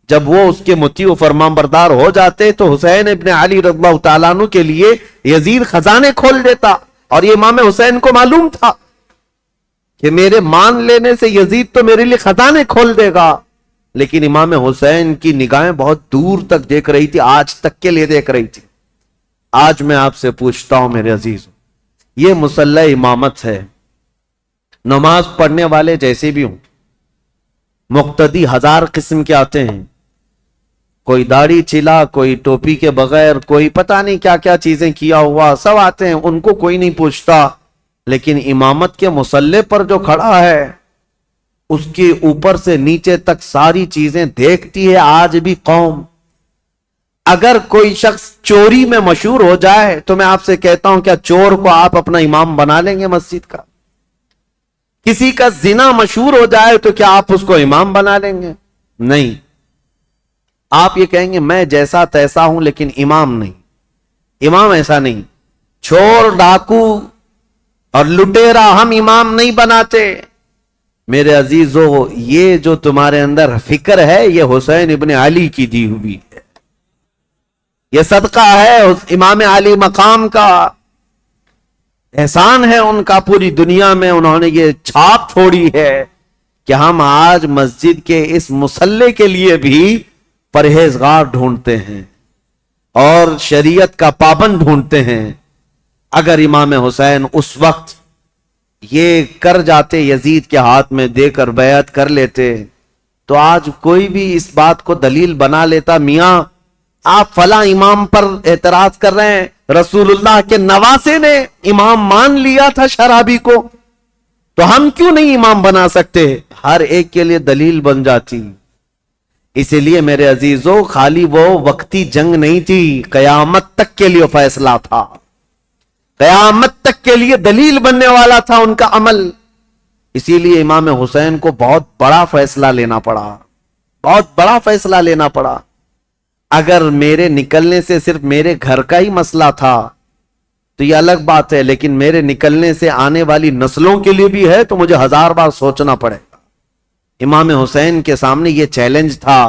جب وہ اس کے مطیع و فرمان بردار ہو جاتے تو حسین ابن علی رضی اللہ تعالیٰ عنہ کے لیے یزید خزانے کھول دیتا. اور یہ امام حسین کو معلوم تھا کہ میرے مان لینے سے یزید تو میرے لیے خزانے کھول دے گا. لیکن امام حسین کی نگاہیں بہت دور تک دیکھ رہی تھی، آج تک کے لیے دیکھ رہی تھی. آج میں آپ سے پوچھتا ہوں میرے عزیزوں، یہ مسلح امامت ہے. نماز پڑھنے والے جیسے بھی ہوں، مقتدی ہزار قسم کے آتے ہیں، کوئی داڑھی چلا، کوئی ٹوپی کے بغیر، کوئی پتہ نہیں کیا کیا چیزیں کیا ہوا، سب آتے ہیں، ان کو کوئی نہیں پوچھتا. لیکن امامت کے مسلح پر جو کھڑا ہے اس کے اوپر سے نیچے تک ساری چیزیں دیکھتی ہے آج بھی قوم. اگر کوئی شخص چوری میں مشہور ہو جائے تو میں آپ سے کہتا ہوں کیا چور کو آپ اپنا امام بنا لیں گے مسجد کا؟ کسی کا زنا مشہور ہو جائے تو کیا آپ اس کو امام بنا لیں گے؟ نہیں. آپ یہ کہیں گے میں جیسا تیسا ہوں لیکن امام نہیں. امام ایسا نہیں. چور، ڈاکو اور لٹیرا ہم امام نہیں بناتے. میرے عزیزو، یہ جو تمہارے اندر فکر ہے یہ حسین ابن علی کی دی ہوئی ہے، یہ صدقہ ہے امام علی مقام کا، احسان ہے ان کا پوری دنیا میں. انہوں نے یہ چھاپ چھوڑی ہے کہ ہم آج مسجد کے اس مصلے کے لیے بھی پرہیزگار ڈھونڈتے ہیں اور شریعت کا پابند ڈھونڈتے ہیں. اگر امام حسین اس وقت یہ کر جاتے، یزید کے ہاتھ میں دے کر بیعت کر لیتے، تو آج کوئی بھی اس بات کو دلیل بنا لیتا، میاں آپ فلاں امام پر اعتراض کر رہے ہیں، رسول اللہ کے نواسے نے امام مان لیا تھا شرابی کو، تو ہم کیوں نہیں امام بنا سکتے؟ ہر ایک کے لیے دلیل بن جاتی. اسی لیے میرے عزیزو، خالی وہ وقتی جنگ نہیں تھی، قیامت تک کے لیے فیصلہ تھا، قیامت تک کے لیے دلیل بننے والا تھا ان کا عمل. اسی لیے امام حسین کو بہت بڑا فیصلہ لینا پڑا، بہت بڑا فیصلہ لینا پڑا. اگر میرے نکلنے سے صرف میرے گھر کا ہی مسئلہ تھا تو یہ الگ بات ہے، لیکن میرے نکلنے سے آنے والی نسلوں کے لیے بھی ہے تو مجھے 1000 بار سوچنا پڑے گا. امام حسین کے سامنے یہ چیلنج تھا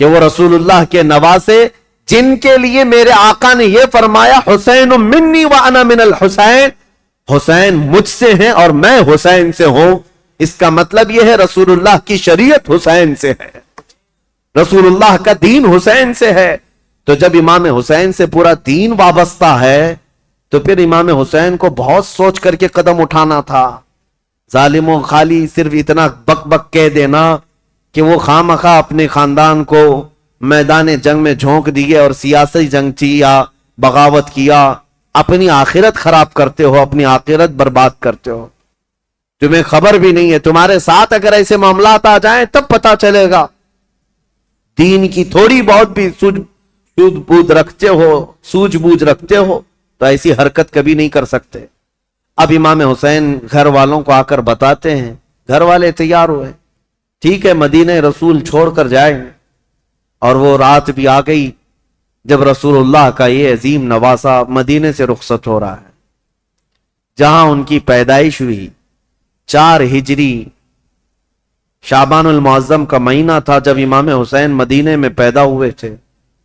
کہ وہ رسول اللہ کے نواسے، جن کے لیے میرے آقا نے یہ فرمایا حسین منی وانا من الحسین، حسین مجھ سے ہیں اور میں حسین سے ہوں. اس کا مطلب یہ ہے رسول اللہ کی شریعت حسین سے ہے، رسول اللہ کا دین حسین سے ہے. تو جب امام حسین سے پورا دین وابستہ ہے تو پھر امام حسین کو بہت سوچ کر کے قدم اٹھانا تھا. ظالموں، خالی صرف اتنا بک بک کہہ دینا کہ وہ خامخواہ اپنے خاندان کو میدان جنگ میں جھونک دیے اور سیاسی جنگ تھی یا بغاوت کیا، اپنی آخرت خراب کرتے ہو، اپنی آخرت برباد کرتے ہو. تمہیں خبر بھی نہیں ہے، تمہارے ساتھ اگر ایسے معاملات آ جائیں تب پتا چلے گا. دین کی تھوڑی بہت بھی سوجھ بوجھ رکھتے ہو تو ایسی حرکت کبھی نہیں کر سکتے. اب امام حسین گھر والوں کو آ کر بتاتے ہیں، گھر والے تیار ہوئے، ٹھیک ہے مدینہ رسول چھوڑ کر جائیں، اور وہ رات بھی آ گئی جب رسول اللہ کا یہ عظیم نواسہ مدینے سے رخصت ہو رہا ہے، جہاں ان کی پیدائش ہوئی 4 ہجری شعبان المعظم کا مہینہ تھا جب امام حسین مدینے میں پیدا ہوئے تھے۔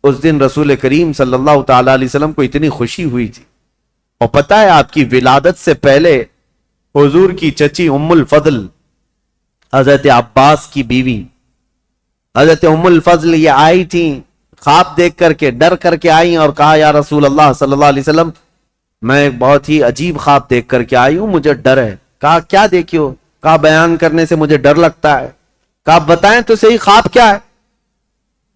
اس دن رسول کریم صلی اللہ تعالی علیہ وسلم کو اتنی خوشی ہوئی تھی، اور پتہ ہے آپ کی ولادت سے پہلے حضور کی چچی ام الفضل حضرت عباس کی بیوی حضرت ام الفضل یہ آئی تھی، خواب دیکھ کر کے ڈر کر کے آئی اور کہا یا رسول اللہ صلی اللہ علیہ وسلم میں بہت ہی عجیب خواب دیکھ کر کے آئی ہوں، مجھے ڈر ہے۔ کہا کیا دیکھی ہو؟ کہا بیان کرنے سے مجھے ڈر لگتا ہے۔ کہا بتائیں تو صحیح خواب کیا ہے؟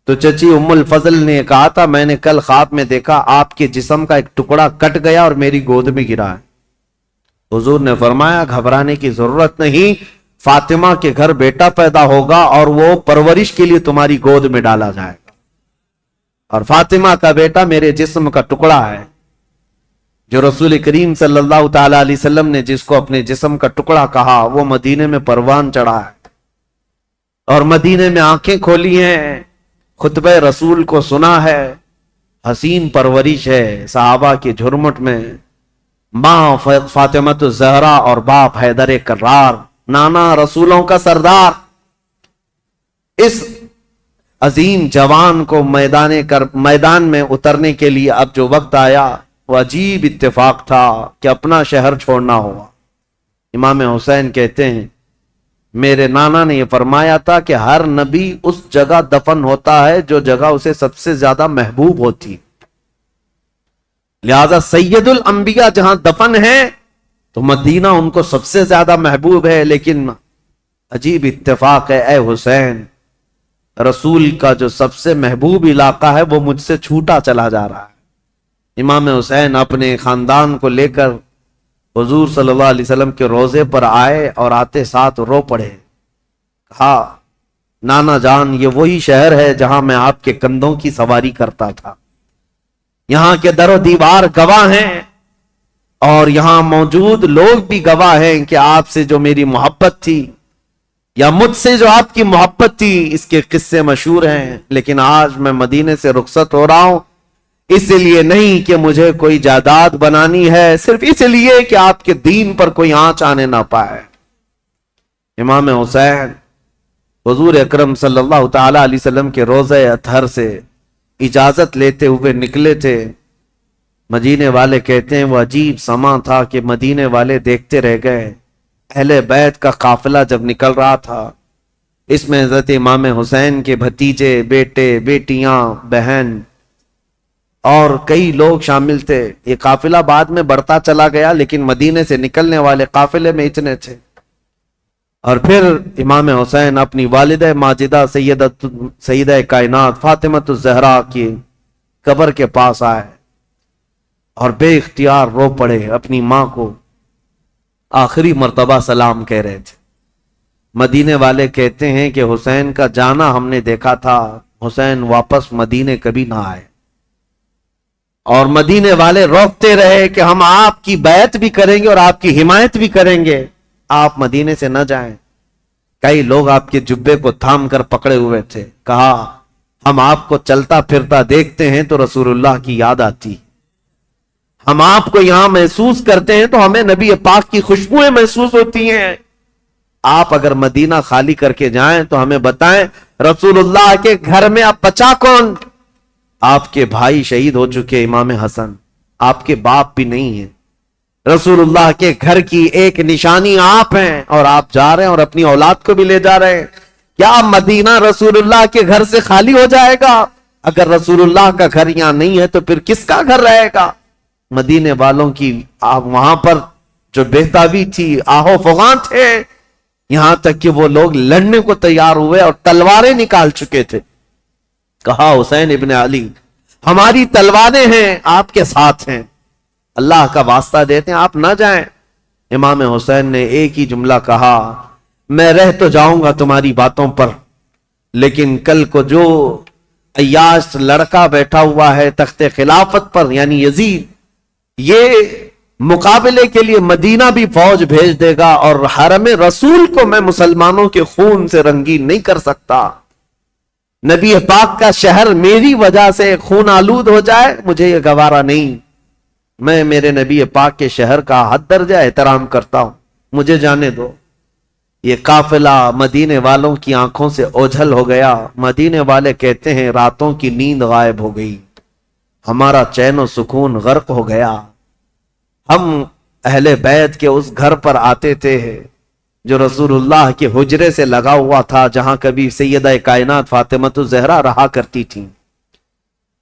تو چچی ام الفضل نے کہا تھا میں نے کل خواب میں دیکھا آپ کے جسم کا ایک ٹکڑا کٹ گیا اور میری گود میں گرا ہے۔ حضور نے فرمایا گھبرانے کی ضرورت نہیں، فاطمہ کے گھر بیٹا پیدا ہوگا اور وہ پرورش کے لیے تمہاری گود میں ڈالا جائے گا، اور فاطمہ کا بیٹا میرے جسم کا ٹکڑا ہے۔ جو رسول کریم صلی اللہ تعالی علیہ وسلم نے جس کو اپنے جسم کا ٹکڑا کہا وہ مدینے میں پروان چڑھا ہے، اور مدینے میں آنکھیں کھولی ہیں، خطبہ رسول کو سنا ہے، حسین پرورش ہے صحابہ کے جھرمٹ میں، ماں فاطمۃ الزہرا اور باپ حیدر کرار، نانا رسولوں کا سردار۔ اس عظیم جوان کو میدان میں اترنے کے لیے اب جو وقت آیا وہ عجیب اتفاق تھا کہ اپنا شہر چھوڑنا ہوا۔ امام حسین کہتے ہیں میرے نانا نے یہ فرمایا تھا کہ ہر نبی اس جگہ دفن ہوتا ہے جو جگہ اسے سب سے زیادہ محبوب ہوتی، لہذا سید الانبیاء جہاں دفن ہے تو مدینہ ان کو سب سے زیادہ محبوب ہے۔ لیکن عجیب اتفاق ہے اے حسین، رسول کا جو سب سے محبوب علاقہ ہے وہ مجھ سے چھوٹا چلا جا رہا ہے۔ امام حسین اپنے خاندان کو لے کر حضور صلی اللہ علیہ وسلم کے روضے پر آئے اور آتے ساتھ رو پڑے، کہا نانا جان یہ وہی شہر ہے جہاں میں آپ کے کندھوں کی سواری کرتا تھا، یہاں کے در و دیوار گواہ ہیں اور یہاں موجود لوگ بھی گواہ ہیں کہ آپ سے جو میری محبت تھی یا مجھ سے جو آپ کی محبت تھی اس کے قصے مشہور ہیں۔ لیکن آج میں مدینے سے رخصت ہو رہا ہوں، اس لیے نہیں کہ مجھے کوئی جائیداد بنانی ہے، صرف اس لیے کہ آپ کے دین پر کوئی آنچ آنے نہ پائے۔ امام حسین حضور اکرم صلی اللہ تعالی علیہ وسلم کے روضہ اطہر سے اجازت لیتے ہوئے نکلے تھے۔ مدینے والے کہتے ہیں وہ عجیب سما تھا کہ مدینے والے دیکھتے رہ گئے۔ اہل بیت کا قافلہ جب نکل رہا تھا، اس میں حضرت امام حسین کے بھتیجے، بیٹے، بیٹیاں، بہن اور کئی لوگ شامل تھے۔ یہ قافلہ بعد میں بڑھتا چلا گیا لیکن مدینے سے نکلنے والے قافلے میں اتنے تھے۔ اور پھر امام حسین اپنی والدہ ماجدہ سیدہ کائنات فاطمۃ الزہرا کی قبر کے پاس آئے اور بے اختیار رو پڑے، اپنی ماں کو آخری مرتبہ سلام کہہ رہے تھے۔ مدینے والے کہتے ہیں کہ حسین کا جانا ہم نے دیکھا تھا، حسین واپس مدینے کبھی نہ آئے، اور مدینے والے روکتے رہے کہ ہم آپ کی بیعت بھی کریں گے اور آپ کی حمایت بھی کریں گے، آپ مدینے سے نہ جائیں۔ کئی لوگ آپ کے جبے کو تھام کر پکڑے ہوئے تھے، کہا ہم آپ کو چلتا پھرتا دیکھتے ہیں تو رسول اللہ کی یاد آتی، ہم آپ کو یہاں محسوس کرتے ہیں تو ہمیں نبی پاک کی خوشبوئیں محسوس ہوتی ہیں، آپ اگر مدینہ خالی کر کے جائیں تو ہمیں بتائیں رسول اللہ کے گھر میں اب بچا کون؟ آپ کے بھائی شہید ہو چکے، امام حسن، آپ کے باپ بھی نہیں ہیں، رسول اللہ کے گھر کی ایک نشانی آپ ہیں اور آپ جا رہے ہیں اور اپنی اولاد کو بھی لے جا رہے ہیں۔ کیا مدینہ رسول اللہ کے گھر سے خالی ہو جائے گا؟ اگر رسول اللہ کا گھر یہاں نہیں ہے تو پھر کس کا گھر رہے گا؟ مدینے والوں کی وہاں پر جو بہتابی تھی، آہو فغاں تھے، یہاں تک کہ وہ لوگ لڑنے کو تیار ہوئے اور تلواریں نکال چکے تھے۔ کہا حسین ابن علی ہماری تلواریں ہیں آپ کے ساتھ ہیں، اللہ کا واسطہ دیتے ہیں آپ نہ جائیں۔ امام حسین نے ایک ہی جملہ کہا میں رہ تو جاؤں گا تمہاری باتوں پر، لیکن کل کو جو عیاش لڑکا بیٹھا ہوا ہے تخت خلافت پر یعنی یزید، یہ مقابلے کے لیے مدینہ بھی فوج بھیج دے گا، اور حرم رسول کو میں مسلمانوں کے خون سے رنگین نہیں کر سکتا۔ نبی پاک کا شہر میری وجہ سے خون آلود ہو جائے، مجھے یہ گوارا نہیں۔ میں میرے نبی پاک کے شہر کا حد درجہ احترام کرتا ہوں، مجھے جانے دو۔ یہ قافلہ مدینے والوں کی آنکھوں سے اوجھل ہو گیا۔ مدینے والے کہتے ہیں راتوں کی نیند غائب ہو گئی، ہمارا چین و سکون غرق ہو گیا۔ ہم اہل بیت کے اس گھر پر آتے تھے جو رسول اللہ کے حجرے سے لگا ہوا تھا، جہاں کبھی سیدہ کائنات فاطمہ الزہرا رہا کرتی تھی۔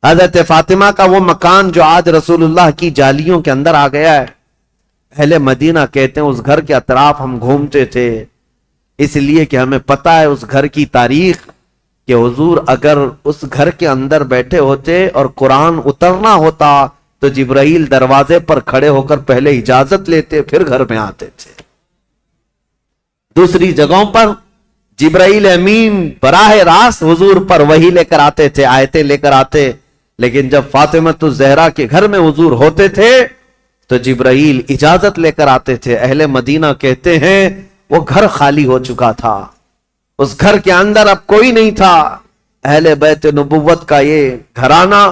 حضرت فاطمہ کا وہ مکان جو آج رسول اللہ کی جالیوں کے اندر آ گیا ہے۔ اہل مدینہ کہتے ہیں اس گھر کے اطراف ہم گھومتے تھے، اس لیے کہ ہمیں پتہ ہے اس گھر کی تاریخ، کہ حضور اگر اس گھر کے اندر بیٹھے ہوتے اور قرآن اترنا ہوتا تو جبرائیل دروازے پر کھڑے ہو کر پہلے اجازت لیتے، پھر گھر میں آتے تھے۔ دوسری جگہوں پر جبرائیل امین براہ راست حضور پر وحی لے کر آتے تھے، آیتیں لے کر آتے، لیکن جب فاطمہ الزہرا کے گھر میں حضور ہوتے تھے تو جبرائیل اجازت لے کر آتے تھے۔ اہل مدینہ کہتے ہیں وہ گھر خالی ہو چکا تھا، اس گھر کے اندر اب کوئی نہیں تھا۔ اہل بیت نبوت کا یہ گھرانہ،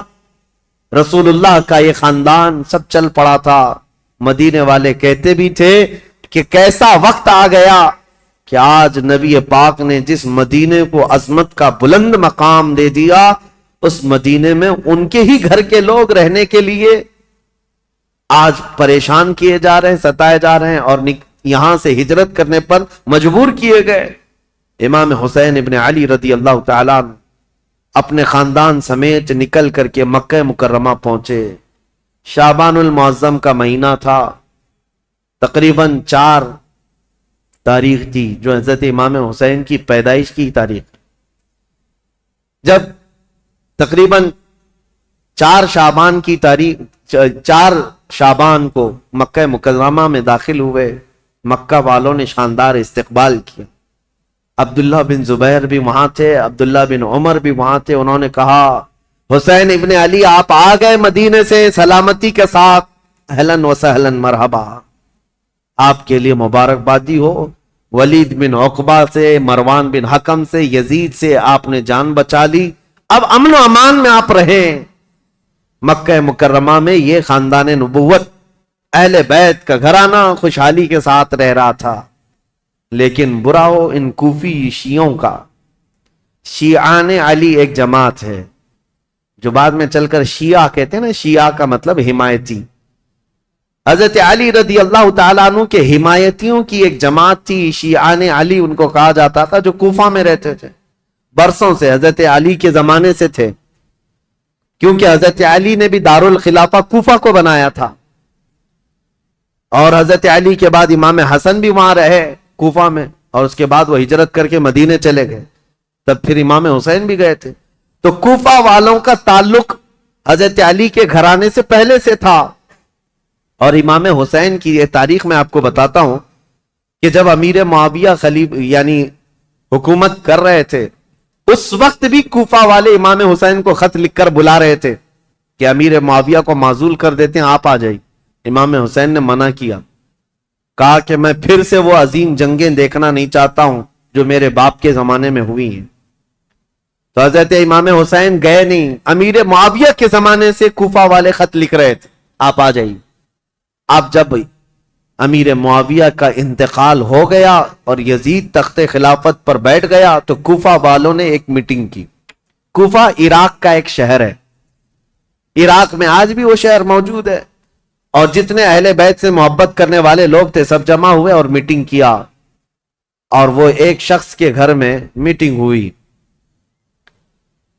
رسول اللہ کا یہ خاندان سب چل پڑا تھا۔ مدینے والے کہتے بھی تھے کہ کیسا وقت آ گیا کہ آج نبی پاک نے جس مدینے کو عظمت کا بلند مقام دے دیا، اس مدینے میں ان کے ہی گھر کے لوگ رہنے کے لیے آج پریشان کیے جا رہے ہیں، ستائے جا رہے ہیں، اور یہاں سے ہجرت کرنے پر مجبور کیے گئے۔ امام حسین ابن علی رضی اللہ تعالیٰ اپنے خاندان سمیت نکل کر کے مکہ مکرمہ پہنچے۔ شعبان المعظم کا مہینہ تھا، تقریباً 4 تاریخ تھی جو حضرت امام حسین کی پیدائش کی تاریخ۔ جب تقریباً 4 شعبان کی تاریخ 4 شعبان کو مکہ مکرمہ میں داخل ہوئے، مکہ والوں نے شاندار استقبال کیا۔ عبداللہ بن زبیر بھی وہاں تھے، عبداللہ بن عمر بھی وہاں تھے۔ انہوں نے کہا حسین ابن علی آپ آ گئے مدینے سے سلامتی کے ساتھ، اہلاً و سہلاً مرحبا، آپ کے لیے مبارکبادی ہو۔ ولید بن عقبہ سے، مروان بن حکم سے، یزید سے آپ نے جان بچا لی، اب امن و امان میں آپ رہیں۔ مکہ مکرمہ میں یہ خاندان نبوت، اہل بیت کا گھرانہ خوشحالی کے ساتھ رہ رہا تھا۔ لیکن برا ہو ان کوفی شیعوں کا۔ شیعان علی ایک جماعت ہے جو بعد میں چل کر شیعہ کہتے ہیں نا، شیعہ کا مطلب حمایتی۔ حضرت علی رضی اللہ تعالیٰ عنہ کے حمایتیوں کی ایک جماعت تھی، شیعان علی ان کو کہا جاتا تھا، جو کوفہ میں رہتے تھے، برسوں سے حضرت علی کے زمانے سے تھے، کیونکہ حضرت علی نے بھی دارالخلافہ کوفہ کو بنایا تھا، اور حضرت علی کے بعد امام حسن بھی وہاں رہے کوفہ میں، اور اس کے بعد وہ ہجرت کر کے مدینے چلے گئے، تب پھر امام حسین بھی گئے تھے۔ تو کوفہ والوں کا تعلق حضرت علی کے گھرانے سے پہلے سے تھا۔ اور امام حسین کی یہ تاریخ میں آپ کو بتاتا ہوں کہ جب امیر معاویہ یعنی حکومت کر رہے تھے، اس وقت بھی کوفہ والے امام حسین کو خط لکھ کر بلا رہے تھے کہ امیر معاویہ کو معزول کر دیتے ہیں، آپ آ جائیے۔ امام حسین نے منع کیا، کہا کہ میں پھر سے وہ عظیم جنگیں دیکھنا نہیں چاہتا ہوں جو میرے باپ کے زمانے میں ہوئی ہیں۔ تو حضرت امام حسین گئے نہیں، امیر معاویہ کے زمانے سے کوفہ والے خط لکھ رہے تھے، آپ آ جائیے۔ اب جب امیر معاویہ کا انتقال ہو گیا اور یزید تخت خلافت پر بیٹھ گیا تو کوفہ والوں نے ایک میٹنگ کی۔ کوفہ عراق کا ایک شہر ہے، عراق میں آج بھی وہ شہر موجود ہے، اور جتنے اہل بیت سے محبت کرنے والے لوگ تھے سب جمع ہوئے اور میٹنگ کیا، اور وہ ایک شخص کے گھر میں میٹنگ ہوئی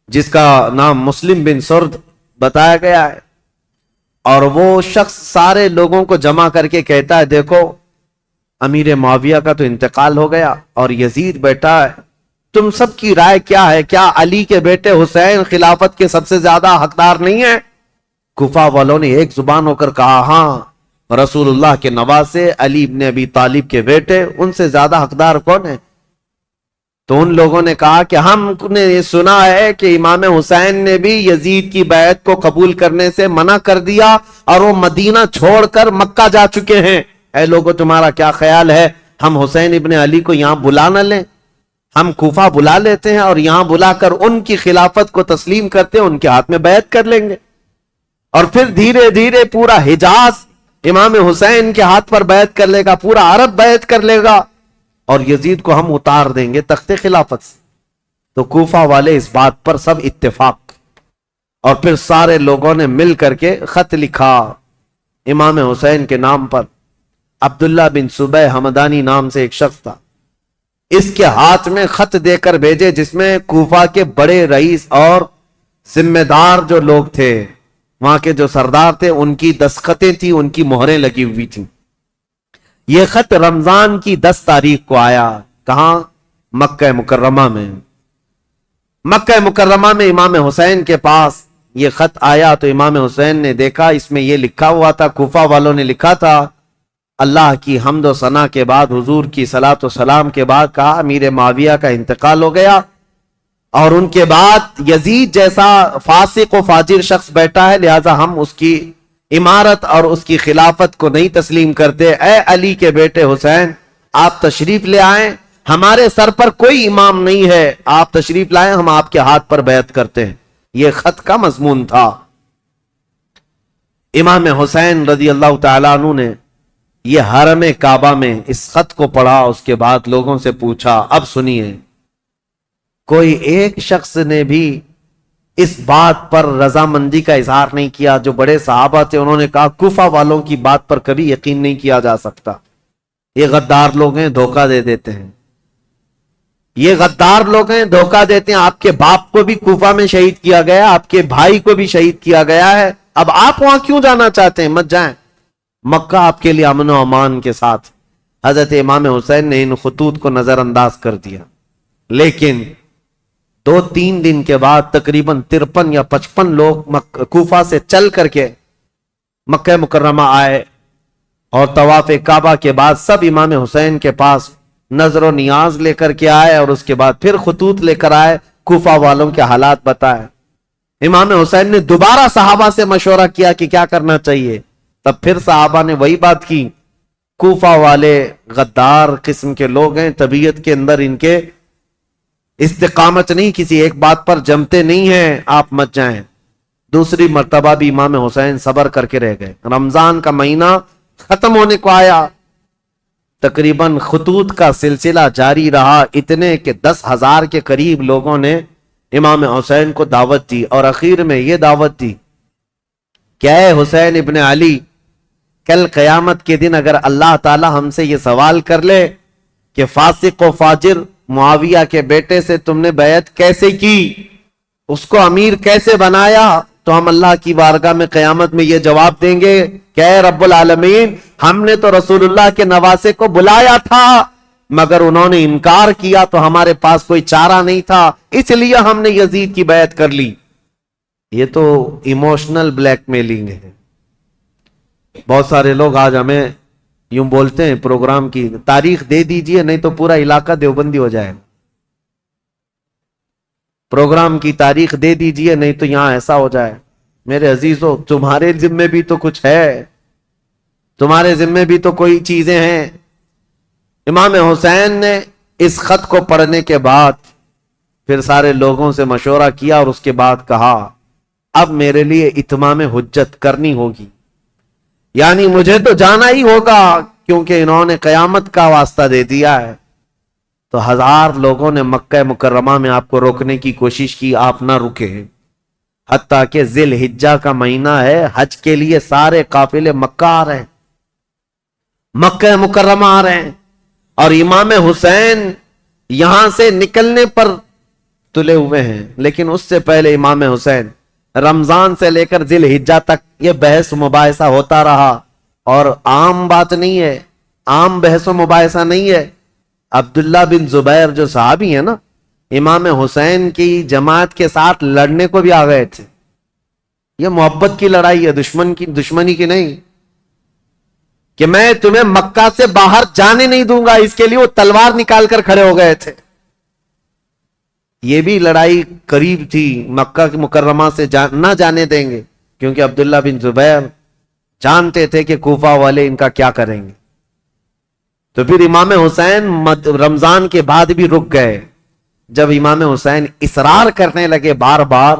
جس کا نام مسلم بن سرد بتایا گیا ہے، اور وہ شخص سارے لوگوں کو جمع کر کے کہتا ہے دیکھو امیر معاویہ کا تو انتقال ہو گیا اور یزید بیٹا ہے، تم سب کی رائے کیا ہے؟ کیا علی کے بیٹے حسین خلافت کے سب سے زیادہ حقدار نہیں ہیں؟ کوفہ والوں نے ایک زبان ہو کر کہا ہاں، رسول اللہ کے نواسے علی ابن ابی طالب کے بیٹے، ان سے زیادہ حقدار کون ہے؟ تو ان لوگوں نے کہا کہ ہم نے یہ سنا ہے کہ امام حسین نے بھی یزید کی بیعت کو قبول کرنے سے منع کر دیا اور وہ مدینہ چھوڑ کر مکہ جا چکے ہیں. اے لوگوں تمہارا کیا خیال ہے ہم حسین ابن علی کو یہاں بلا نہ لیں؟ ہم کوفہ بلا لیتے ہیں اور یہاں بلا کر ان کی خلافت کو تسلیم کرتے ہیں, ان کے ہاتھ میں بیعت کر لیں گے اور پھر دھیرے دھیرے پورا حجاز امام حسین کے ہاتھ پر بیعت کر لے گا, پورا عرب بیعت کر لے گا اور یزید کو ہم اتار دیں گے تخت خلافت سے. تو کوفہ والے اس بات پر سب اتفاق, اور پھر سارے لوگوں نے مل کر کے خط لکھا امام حسین کے نام پر. عبداللہ بن صبح حمدانی نام سے ایک شخص تھا, اس کے ہاتھ میں خط دے کر بھیجے جس میں کوفہ کے بڑے رئیس اور ذمہ دار جو لوگ تھے, وہاں کے جو سردار تھے, ان کی دستخطیں تھیں, ان کی مہریں لگی ہوئی تھیں. یہ خط رمضان کی 10 تاریخ کو آیا. کہاں؟ مکہ مکرمہ میں. مکہ مکرمہ میں امام حسین کے پاس یہ خط آیا تو امام حسین نے دیکھا, اس میں یہ لکھا ہوا تھا, کوفہ والوں نے لکھا تھا, اللہ کی حمد و ثنا کے بعد, حضور کی صلاۃ و سلام کے بعد کہا امیر معاویہ کا انتقال ہو گیا اور ان کے بعد یزید جیسا فاسق و فاجر شخص بیٹھا ہے, لہذا ہم اس کی امارت اور اس کی خلافت کو نہیں تسلیم کرتے. اے علی کے بیٹے حسین, آپ تشریف لے آئیں, ہمارے سر پر کوئی امام نہیں ہے, آپ تشریف لائیں, ہم آپ کے ہاتھ پر بیعت کرتے ہیں. یہ خط کا مضمون تھا. امام حسین رضی اللہ تعالیٰ عنہ نے یہ حرم کعبہ میں اس خط کو پڑھا, اس کے بعد لوگوں سے پوچھا, اب سنیے, کوئی ایک شخص نے بھی اس بات پر رضامندی کا اظہار نہیں کیا. جو بڑے صحابہ تھے انہوں نے کہا کوفہ والوں کی بات پر کبھی یقین نہیں کیا جا سکتا, یہ غدار لوگ ہیں, دھوکہ دے دیتے ہیں, یہ غدار لوگ ہیں, دھوکہ دیتے ہیں. آپ کے باپ کو بھی کوفہ میں شہید کیا گیا, آپ کے بھائی کو بھی شہید کیا گیا ہے, اب آپ وہاں کیوں جانا چاہتے ہیں؟ مت جائیں, مکہ آپ کے لیے امن و امان کے ساتھ. حضرت امام حسین نے ان خطوط کو نظر انداز کر دیا, لیکن 2-3 دن کے بعد تقریباً 53 یا 55 لوگ کوفہ سے چل کر کے مکہ مکرمہ آئے اور طواف کعبہ کے بعد سب امام حسین کے پاس نظر و نیاز لے کر کے آئے اور اس کے بعد پھر خطوط لے کر آئے, کوفہ والوں کے حالات بتائے. امام حسین نے دوبارہ صحابہ سے مشورہ کیا کہ کیا کرنا چاہیے, تب پھر صحابہ نے وہی بات کی, کوفہ والے غدار قسم کے لوگ ہیں, طبیعت کے اندر ان کے استقامت نہیں, کسی ایک بات پر جمتے نہیں ہیں, آپ مت جائیں. دوسری مرتبہ بھی امام حسین صبر کر کے رہ گئے. رمضان کا مہینہ ختم ہونے کو آیا, تقریباً خطوط کا سلسلہ جاری رہا, اتنے کہ 10,000 کے قریب لوگوں نے امام حسین کو دعوت دی, اور اخیر میں یہ دعوت دی کہ اے حسین ابن علی, کل قیامت کے دن اگر اللہ تعالی ہم سے یہ سوال کر لے کہ فاسق و فاجر معاویہ کے بیٹے سے تم نے بیعت کیسے کی, اس کو امیر کیسے بنایا, تو ہم اللہ کی بارگاہ میں قیامت میں یہ جواب دیں گے کہ اے رب العالمین, ہم نے تو رسول اللہ کے نواسے کو بلایا تھا مگر انہوں نے انکار کیا, تو ہمارے پاس کوئی چارہ نہیں تھا, اس لیے ہم نے یزید کی بیعت کر لی. یہ تو ایموشنل بلیک میلنگ ہے. بہت سارے لوگ آج ہمیں یوں بولتے ہیں پروگرام کی تاریخ دے دیجئے نہیں تو پورا علاقہ دیوبندی ہو جائے, پروگرام کی تاریخ دے دیجئے نہیں تو یہاں ایسا ہو جائے. میرے عزیزو, تمہارے ذمے بھی تو کچھ ہے, تمہارے ذمے بھی تو کوئی چیزیں ہیں. امام حسین نے اس خط کو پڑھنے کے بعد پھر سارے لوگوں سے مشورہ کیا اور اس کے بعد کہا اب میرے لیے اتمام حجت کرنی ہوگی, یعنی مجھے تو جانا ہی ہوگا کیونکہ انہوں نے قیامت کا واسطہ دے دیا ہے. تو 1000 لوگوں نے مکہ مکرمہ میں آپ کو روکنے کی کوشش کی, آپ نہ رکے, حتیٰ کہ ذی الحجہ کا مہینہ ہے, حج کے لیے سارے قافلے مکہ آ رہے ہیں, مکہ مکرمہ آ رہے ہیں, اور امام حسین یہاں سے نکلنے پر تلے ہوئے ہیں. لیکن اس سے پہلے امام حسین رمضان سے لے کر ذی الحجہ تک یہ بحث مباحثہ ہوتا رہا, اور عام بات نہیں ہے, عام بحث و مباحثہ نہیں ہے. عبداللہ بن زبیر جو صحابی ہیں نا, امام حسین کی جماعت کے ساتھ لڑنے کو بھی آ گئے تھے. یہ محبت کی لڑائی ہے, دشمنی کی نہیں, کہ میں تمہیں مکہ سے باہر جانے نہیں دوں گا, اس کے لیے وہ تلوار نکال کر کھڑے ہو گئے تھے. یہ بھی لڑائی قریب تھی، مکہ کی مکرمہ سے نہ جانے دیں گے، کیونکہ عبداللہ بن زبیر جانتے تھے کہ کوفہ والے ان کا کیا کریں گے۔ تو پھر امام حسین رمضان کے بعد بھی رک گئے۔ جب امام حسین اصرار کرنے لگے بار بار،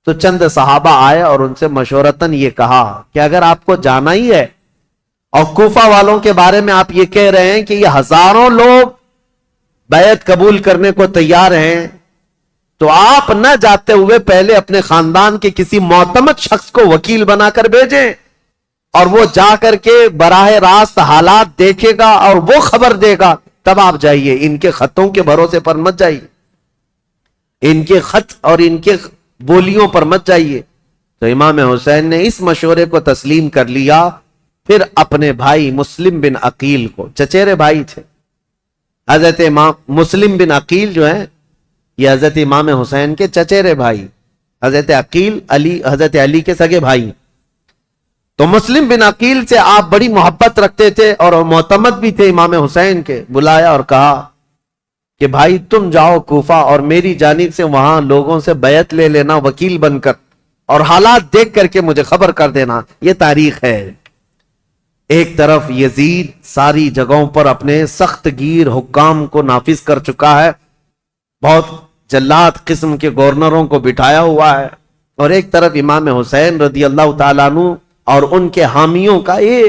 تو چند صحابہ آئے اور ان سے مشورتاً یہ کہا کہ اگر آپ کو جانا ہی ہے اور کوفہ والوں کے بارے میں آپ یہ کہہ رہے ہیں کہ یہ ہزاروں لوگ بیعت قبول کرنے کو تیار ہیں، تو آپ نہ جاتے ہوئے پہلے اپنے خاندان کے کسی معتمد شخص کو وکیل بنا کر بھیجیں، اور وہ جا کر کے براہ راست حالات دیکھے گا اور وہ خبر دے گا، تب آپ جائیے، ان کے خطوں کے بھروسے پر مت جائیے، ان کے خط اور ان کے بولیوں پر مت جائیے۔ تو امام حسین نے اس مشورے کو تسلیم کر لیا۔ پھر اپنے بھائی مسلم بن عقیل کو، چچیرے بھائی تھے حضرت امام مسلم بن عقیل جو ہیں، یہ حضرت امام حسین کے چچیرے بھائی، حضرت عقیل حضرت علی کے سگے بھائی۔ تو مسلم بن عقیل سے آپ بڑی محبت رکھتے تھے اور معتمد بھی تھے امام حسین کے۔ بلایا اور کہا کہ بھائی تم جاؤ کوفہ اور میری جانب سے وہاں لوگوں سے بیعت لے لینا وکیل بن کر، اور حالات دیکھ کر کے مجھے خبر کر دینا۔ یہ تاریخ ہے۔ ایک طرف یزید ساری جگہوں پر اپنے سخت گیر حکام کو نافذ کر چکا ہے، بہت جلاد قسم کے گورنروں کو بٹھایا ہوا ہے، اور ایک طرف امام حسین رضی اللہ تعالیٰ عنہ اور ان کے حامیوں کا یہ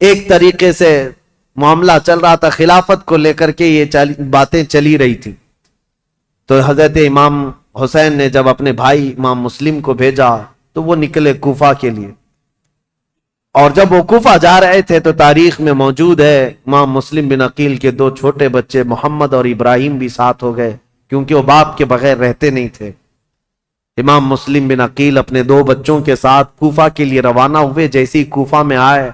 ایک طریقے سے معاملہ چل رہا تھا، خلافت کو لے کر کے یہ باتیں چلی رہی تھی۔ تو حضرت امام حسین نے جب اپنے بھائی امام مسلم کو بھیجا تو وہ نکلے کوفہ کے لیے، اور جب وہ کوفہ جا رہے تھے تو تاریخ میں موجود ہے امام مسلم بن عقیل کے دو چھوٹے بچے محمد اور ابراہیم بھی ساتھ ہو گئے، کیونکہ وہ باپ کے بغیر رہتے نہیں تھے۔ امام مسلم بن عقیل اپنے دو بچوں کے ساتھ کوفہ کے لیے روانہ ہوئے۔ جیسے ہی کوفہ میں آئے،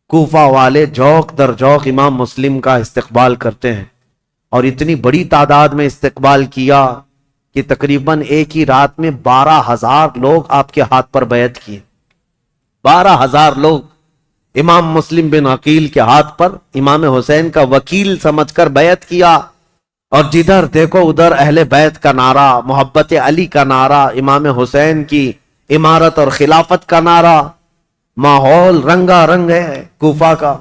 کوفہ والے جوق در جوق امام مسلم کا استقبال کرتے ہیں، اور اتنی بڑی تعداد میں استقبال کیا کہ تقریباً ایک ہی رات میں 12,000 لوگ آپ کے ہاتھ پر بیعت کیے۔ 12,000 لوگ امام مسلم بن عقیل کے ہاتھ پر امام حسین کا وکیل سمجھ کر بیعت کیا، اور جدھر دیکھو ادھر اہل بیت کا نعرہ، محبت علی کا نعرہ، امام حسین کی امارت اور خلافت کا نعرہ، ماحول رنگا رنگ ہے کوفہ کا۔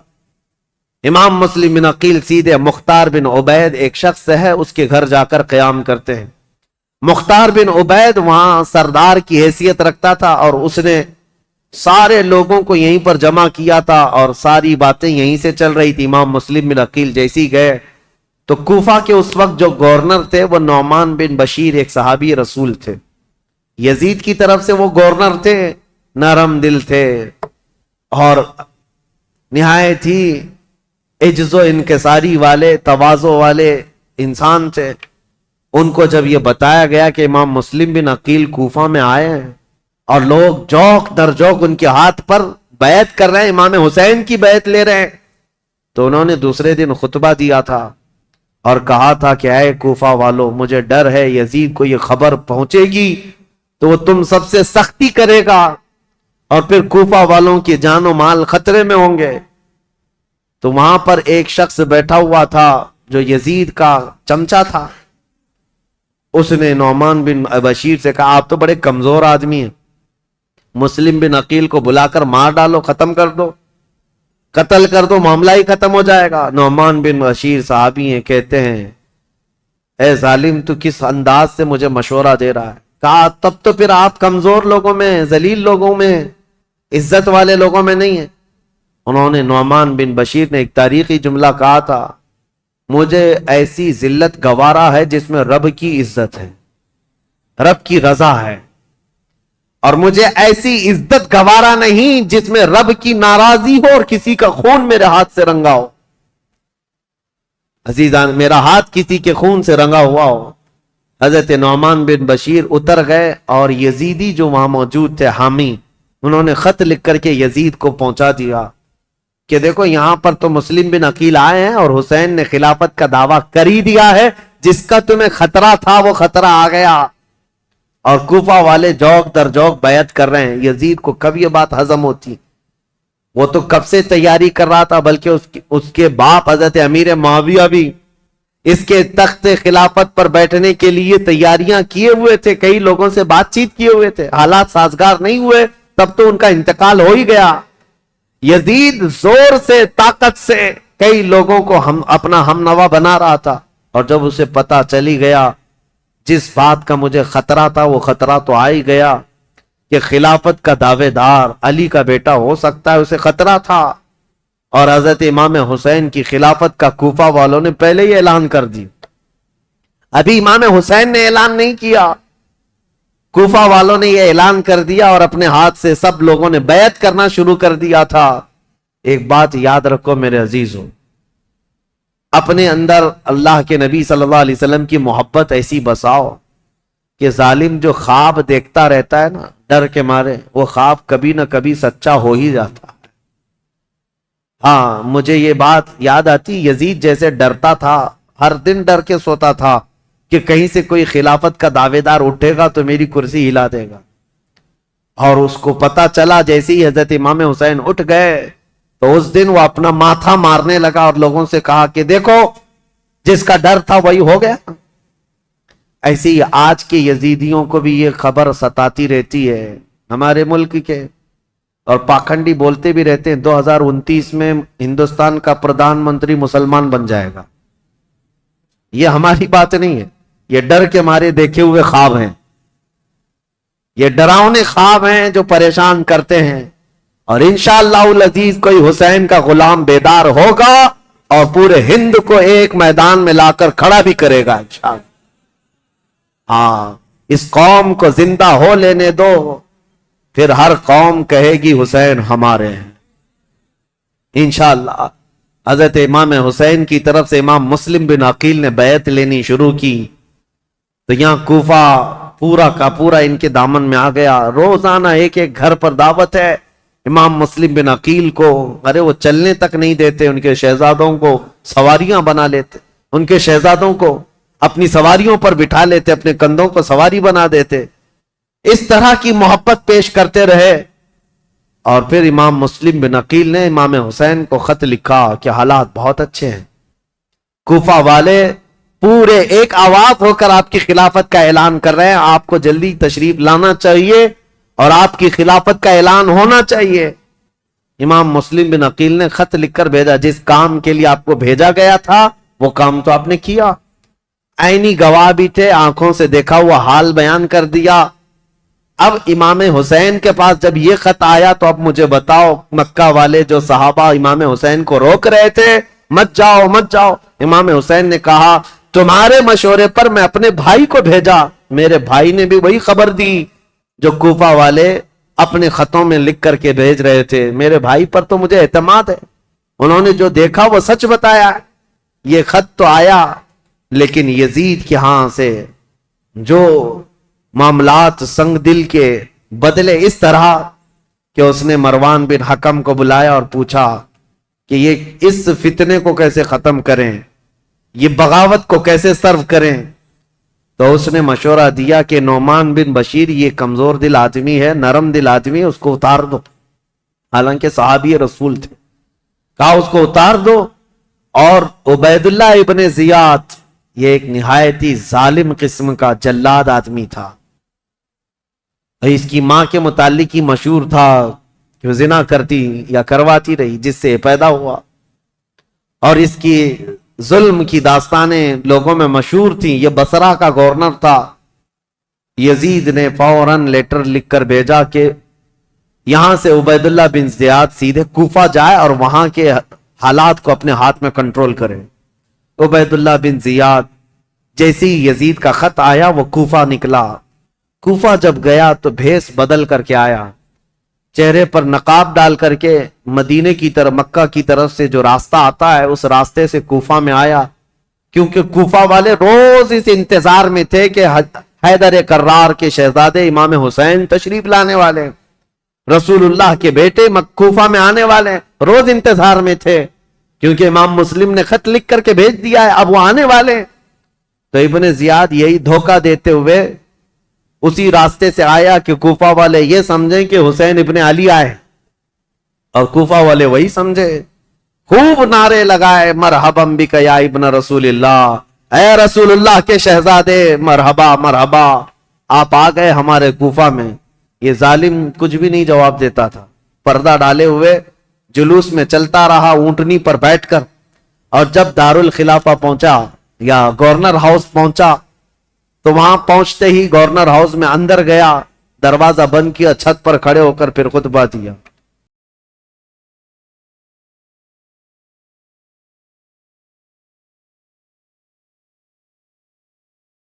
امام مسلم بن عقیل سیدھے مختار بن عبید، ایک شخص ہے، اس کے گھر جا کر قیام کرتے ہیں۔ مختار بن عبید وہاں سردار کی حیثیت رکھتا تھا، اور اس نے سارے لوگوں کو یہیں پر جمع کیا تھا، اور ساری باتیں یہیں سے چل رہی تھی۔ امام مسلم بن عقیل جیسی گئے تو کوفہ کے اس وقت جو گورنر تھے وہ نعمان بن بشیر، ایک صحابی رسول تھے، یزید کی طرف سے وہ گورنر تھے، نرم دل تھے اور نہایت ہی عجز و انکساری والے، تواضع والے انسان تھے۔ ان کو جب یہ بتایا گیا کہ امام مسلم بن عقیل کوفہ میں آئے ہیں اور لوگ جوق در جوق ان کے ہاتھ پر بیعت کر رہے ہیں، امام حسین کی بیعت لے رہے ہیں، تو انہوں نے دوسرے دن خطبہ دیا تھا اور کہا تھا کہ اے کوفہ والو، مجھے ڈر ہے یزید کو یہ خبر پہنچے گی تو وہ تم سب سے سختی کرے گا، اور پھر کوفہ والوں کی جان و مال خطرے میں ہوں گے۔ تو وہاں پر ایک شخص بیٹھا ہوا تھا جو یزید کا چمچا تھا، اس نے نعمان بن بشیر سے کہا آپ تو بڑے کمزور آدمی ہیں، مسلم بن عقیل کو بلا کر مار ڈالو، ختم کر دو، قتل کر دو، معاملہ ہی ختم ہو جائے گا۔ نعمان بن بشیر صحابی ہیں، کہتے ہیں اے ظالم تو کس انداز سے مجھے مشورہ دے رہا ہے؟ کہا تب تو پھر آپ کمزور لوگوں میں، ذلیل لوگوں میں، عزت والے لوگوں میں نہیں ہیں۔ انہوں نے نعمان بن بشیر نے ایک تاریخی جملہ کہا تھا، مجھے ایسی ذلت گوارا ہے جس میں رب کی عزت ہے، رب کی رضا ہے، اور مجھے ایسی عزت گوارا نہیں جس میں رب کی ناراضی ہو اور کسی کا خون میرے ہاتھ سے رنگا ہو۔ عزیزان، میرا ہاتھ کسی کے خون سے رنگا ہوا ہو۔ حضرت نعمان بن بشیر اتر گئے اور یزیدی جو وہاں موجود تھے حامی، انہوں نے خط لکھ کر کے یزید کو پہنچا دیا کہ دیکھو یہاں پر تو مسلم بن عقیل آئے ہیں اور حسین نے خلافت کا دعویٰ کر ہی دیا ہے، جس کا تمہیں خطرہ تھا وہ خطرہ آ گیا، اور کوفہ والے جوق در جوق بیعت کر رہے ہیں۔ یزید کو کب یہ بات ہضم ہوتی؟ وہ تو کب سے تیاری کر رہا تھا، بلکہ اس کے باپ حضرت امیر معاویہ بھی اس کے تخت خلافت پر بیٹھنے کے لیے تیاریاں کیے ہوئے تھے، کئی لوگوں سے بات چیت کیے ہوئے تھے، حالات سازگار نہیں ہوئے، تب تو ان کا انتقال ہو ہی گیا۔ یزید زور سے، طاقت سے کئی لوگوں کو اپنا ہم نوا بنا رہا تھا، اور جب اسے پتا چلی گیا جس بات کا مجھے خطرہ تھا وہ خطرہ تو آ ہی گیا کہ خلافت کا دعوے دار علی کا بیٹا ہو سکتا ہے، اسے خطرہ تھا۔ اور حضرت امام حسین کی خلافت کا کوفہ والوں نے پہلے ہی اعلان کر دی، ابھی امام حسین نے اعلان نہیں کیا، کوفہ والوں نے یہ اعلان کر دیا، اور اپنے ہاتھ سے سب لوگوں نے بیعت کرنا شروع کر دیا تھا۔ ایک بات یاد رکھو میرے عزیزوں، اپنے اندر اللہ کے نبی صلی اللہ علیہ وسلم کی محبت ایسی بساؤ کہ ظالم جو خواب دیکھتا رہتا ہے نا ڈر کے مارے، وہ خواب کبھی نہ کبھی سچا ہو ہی جاتا ہے۔ ہاں، مجھے یہ بات یاد آتی، یزید جیسے ڈرتا تھا، ہر دن ڈر کے سوتا تھا کہ کہیں سے کوئی خلافت کا دعوے دار اٹھے گا تو میری کرسی ہلا دے گا، اور اس کو پتا چلا جیسے ہی حضرت امام حسین اٹھ گئے تو اس دن وہ اپنا ماتھا مارنے لگا اور لوگوں سے کہا کہ دیکھو جس کا ڈر تھا وہی ہو گیا۔ ایسے ہی آج کے یزیدیوں کو بھی یہ خبر ستاتی رہتی ہے ہمارے ملک کے، اور پاکھنڈی بولتے بھی رہتے ہیں 2029 میں ہندوستان کا پردھان منتری مسلمان بن جائے گا۔ یہ ہماری بات نہیں ہے، یہ ڈر کے مارے دیکھے ہوئے خواب ہیں، یہ ڈراؤنے خواب ہیں جو پریشان کرتے ہیں، اور انشاءاللہ العزیز کوئی حسین کا غلام بیدار ہوگا اور پورے ہند کو ایک میدان میں لا کر کھڑا بھی کرے گا انشاءاللہ۔ ہاں، اس قوم کو زندہ ہو لینے دو، پھر ہر قوم کہے گی حسین ہمارے ہیں انشاءاللہ۔ حضرت امام حسین کی طرف سے امام مسلم بن عقیل نے بیعت لینی شروع کی تو یہاں کوفہ پورا کا پورا ان کے دامن میں آ گیا۔ روزانہ ایک ایک گھر پر دعوت ہے امام مسلم بن عقیل کو، ارے وہ چلنے تک نہیں دیتے، ان کے شہزادوں کو سواریاں بنا لیتے، ان کے شہزادوں کو اپنی سواریوں پر بٹھا لیتے، اپنے کندھوں کو سواری بنا دیتے، اس طرح کی محبت پیش کرتے رہے۔ اور پھر امام مسلم بن عقیل نے امام حسین کو خط لکھا کہ حالات بہت اچھے ہیں، کوفہ والے پورے ایک آواز ہو کر آپ کی خلافت کا اعلان کر رہے ہیں، آپ کو جلدی تشریف لانا چاہیے اور آپ کی خلافت کا اعلان ہونا چاہیے۔ امام مسلم بن عقیل نے خط لکھ کر بھیجا، جس کام کے لیے آپ کو بھیجا گیا تھا وہ کام تو آپ نے کیا، عینی گواہ بھی تھے، آنکھوں سے دیکھا ہوا حال بیان کر دیا۔ اب امام حسین کے پاس جب یہ خط آیا تو اب مجھے بتاؤ، مکہ والے جو صحابہ امام حسین کو روک رہے تھے مت جاؤ مت جاؤ، امام حسین نے کہا تمہارے مشورے پر میں اپنے بھائی کو بھیجا، میرے بھائی نے بھی وہی خبر دی جو کوفہ والے اپنے خطوں میں لکھ کر کے بھیج رہے تھے، میرے بھائی پر تو مجھے اعتماد ہے، انہوں نے جو دیکھا وہ سچ بتایا۔ یہ خط تو آیا لیکن یزید کے ہاں سے جو معاملات سنگ دل کے بدلے اس طرح کہ اس نے مروان بن حکم کو بلایا اور پوچھا کہ یہ اس فتنے کو کیسے ختم کریں، یہ بغاوت کو کیسے سرو کریں۔ تو اس نے مشورہ دیا کہ نعمان بن بشیر یہ کمزور دل آدمی ہے، نرم دل آدمی ہے، اس کو اتار دو، حالانکہ صحابی رسول تھے، کہا اس کو اتار دو۔ اور عبید اللہ ابن زیاد یہ ایک نہایتی ظالم قسم کا جلاد آدمی تھا، اس کی ماں کے متعلق ہی مشہور تھا کہ وہ زنا کرتی یا کرواتی رہی جس سے پیدا ہوا، اور اس کی ظلم کی داستانیں لوگوں میں مشہور تھیں۔ یہ بصرہ کا گورنر تھا۔ یزید نے فوراً لیٹر لکھ کر بھیجا کہ یہاں سے عبید اللہ بن زیاد سیدھے کوفہ جائے اور وہاں کے حالات کو اپنے ہاتھ میں کنٹرول کرے۔ عبید اللہ بن زیاد جیسے ہی یزید کا خط آیا وہ کوفہ نکلا۔ کوفہ جب گیا تو بھیس بدل کر کے آیا، چہرے پر نقاب ڈال کر کے مدینے کی طرف، مکہ کی طرف سے جو راستہ آتا ہے اس راستے سے کوفہ میں آیا، کیونکہ کوفہ والے روز اس انتظار میں تھے کہ حیدر کرار کے شہزادے امام حسین تشریف لانے والے، رسول اللہ کے بیٹے کوفہ میں آنے والے، روز انتظار میں تھے کیونکہ امام مسلم نے خط لکھ کر کے بھیج دیا ہے، اب وہ آنے والے۔ تو ابن زیاد یہی دھوکہ دیتے ہوئے اسی راستے سے آیا کہ کوفہ والے یہ سمجھیں کہ حسین ابن علی آئے، اور کوفہ والے وہی سمجھے، خوب نعرے لگائے مرحبا بک یا ابن رسول اللہ، اے رسول اللہ کے شہزادے مرحبا مرحبا، آپ آ گئے ہمارے کوفہ میں۔ یہ ظالم کچھ بھی نہیں جواب دیتا تھا، پردہ ڈالے ہوئے جلوس میں چلتا رہا اونٹنی پر بیٹھ کر، اور جب دارالخلافہ پہنچا یا گورنر ہاؤس پہنچا تو وہاں پہنچتے ہی گورنر ہاؤس میں اندر گیا، دروازہ بند کیا، چھت پر کھڑے ہو کر پھر خطبہ دیا۔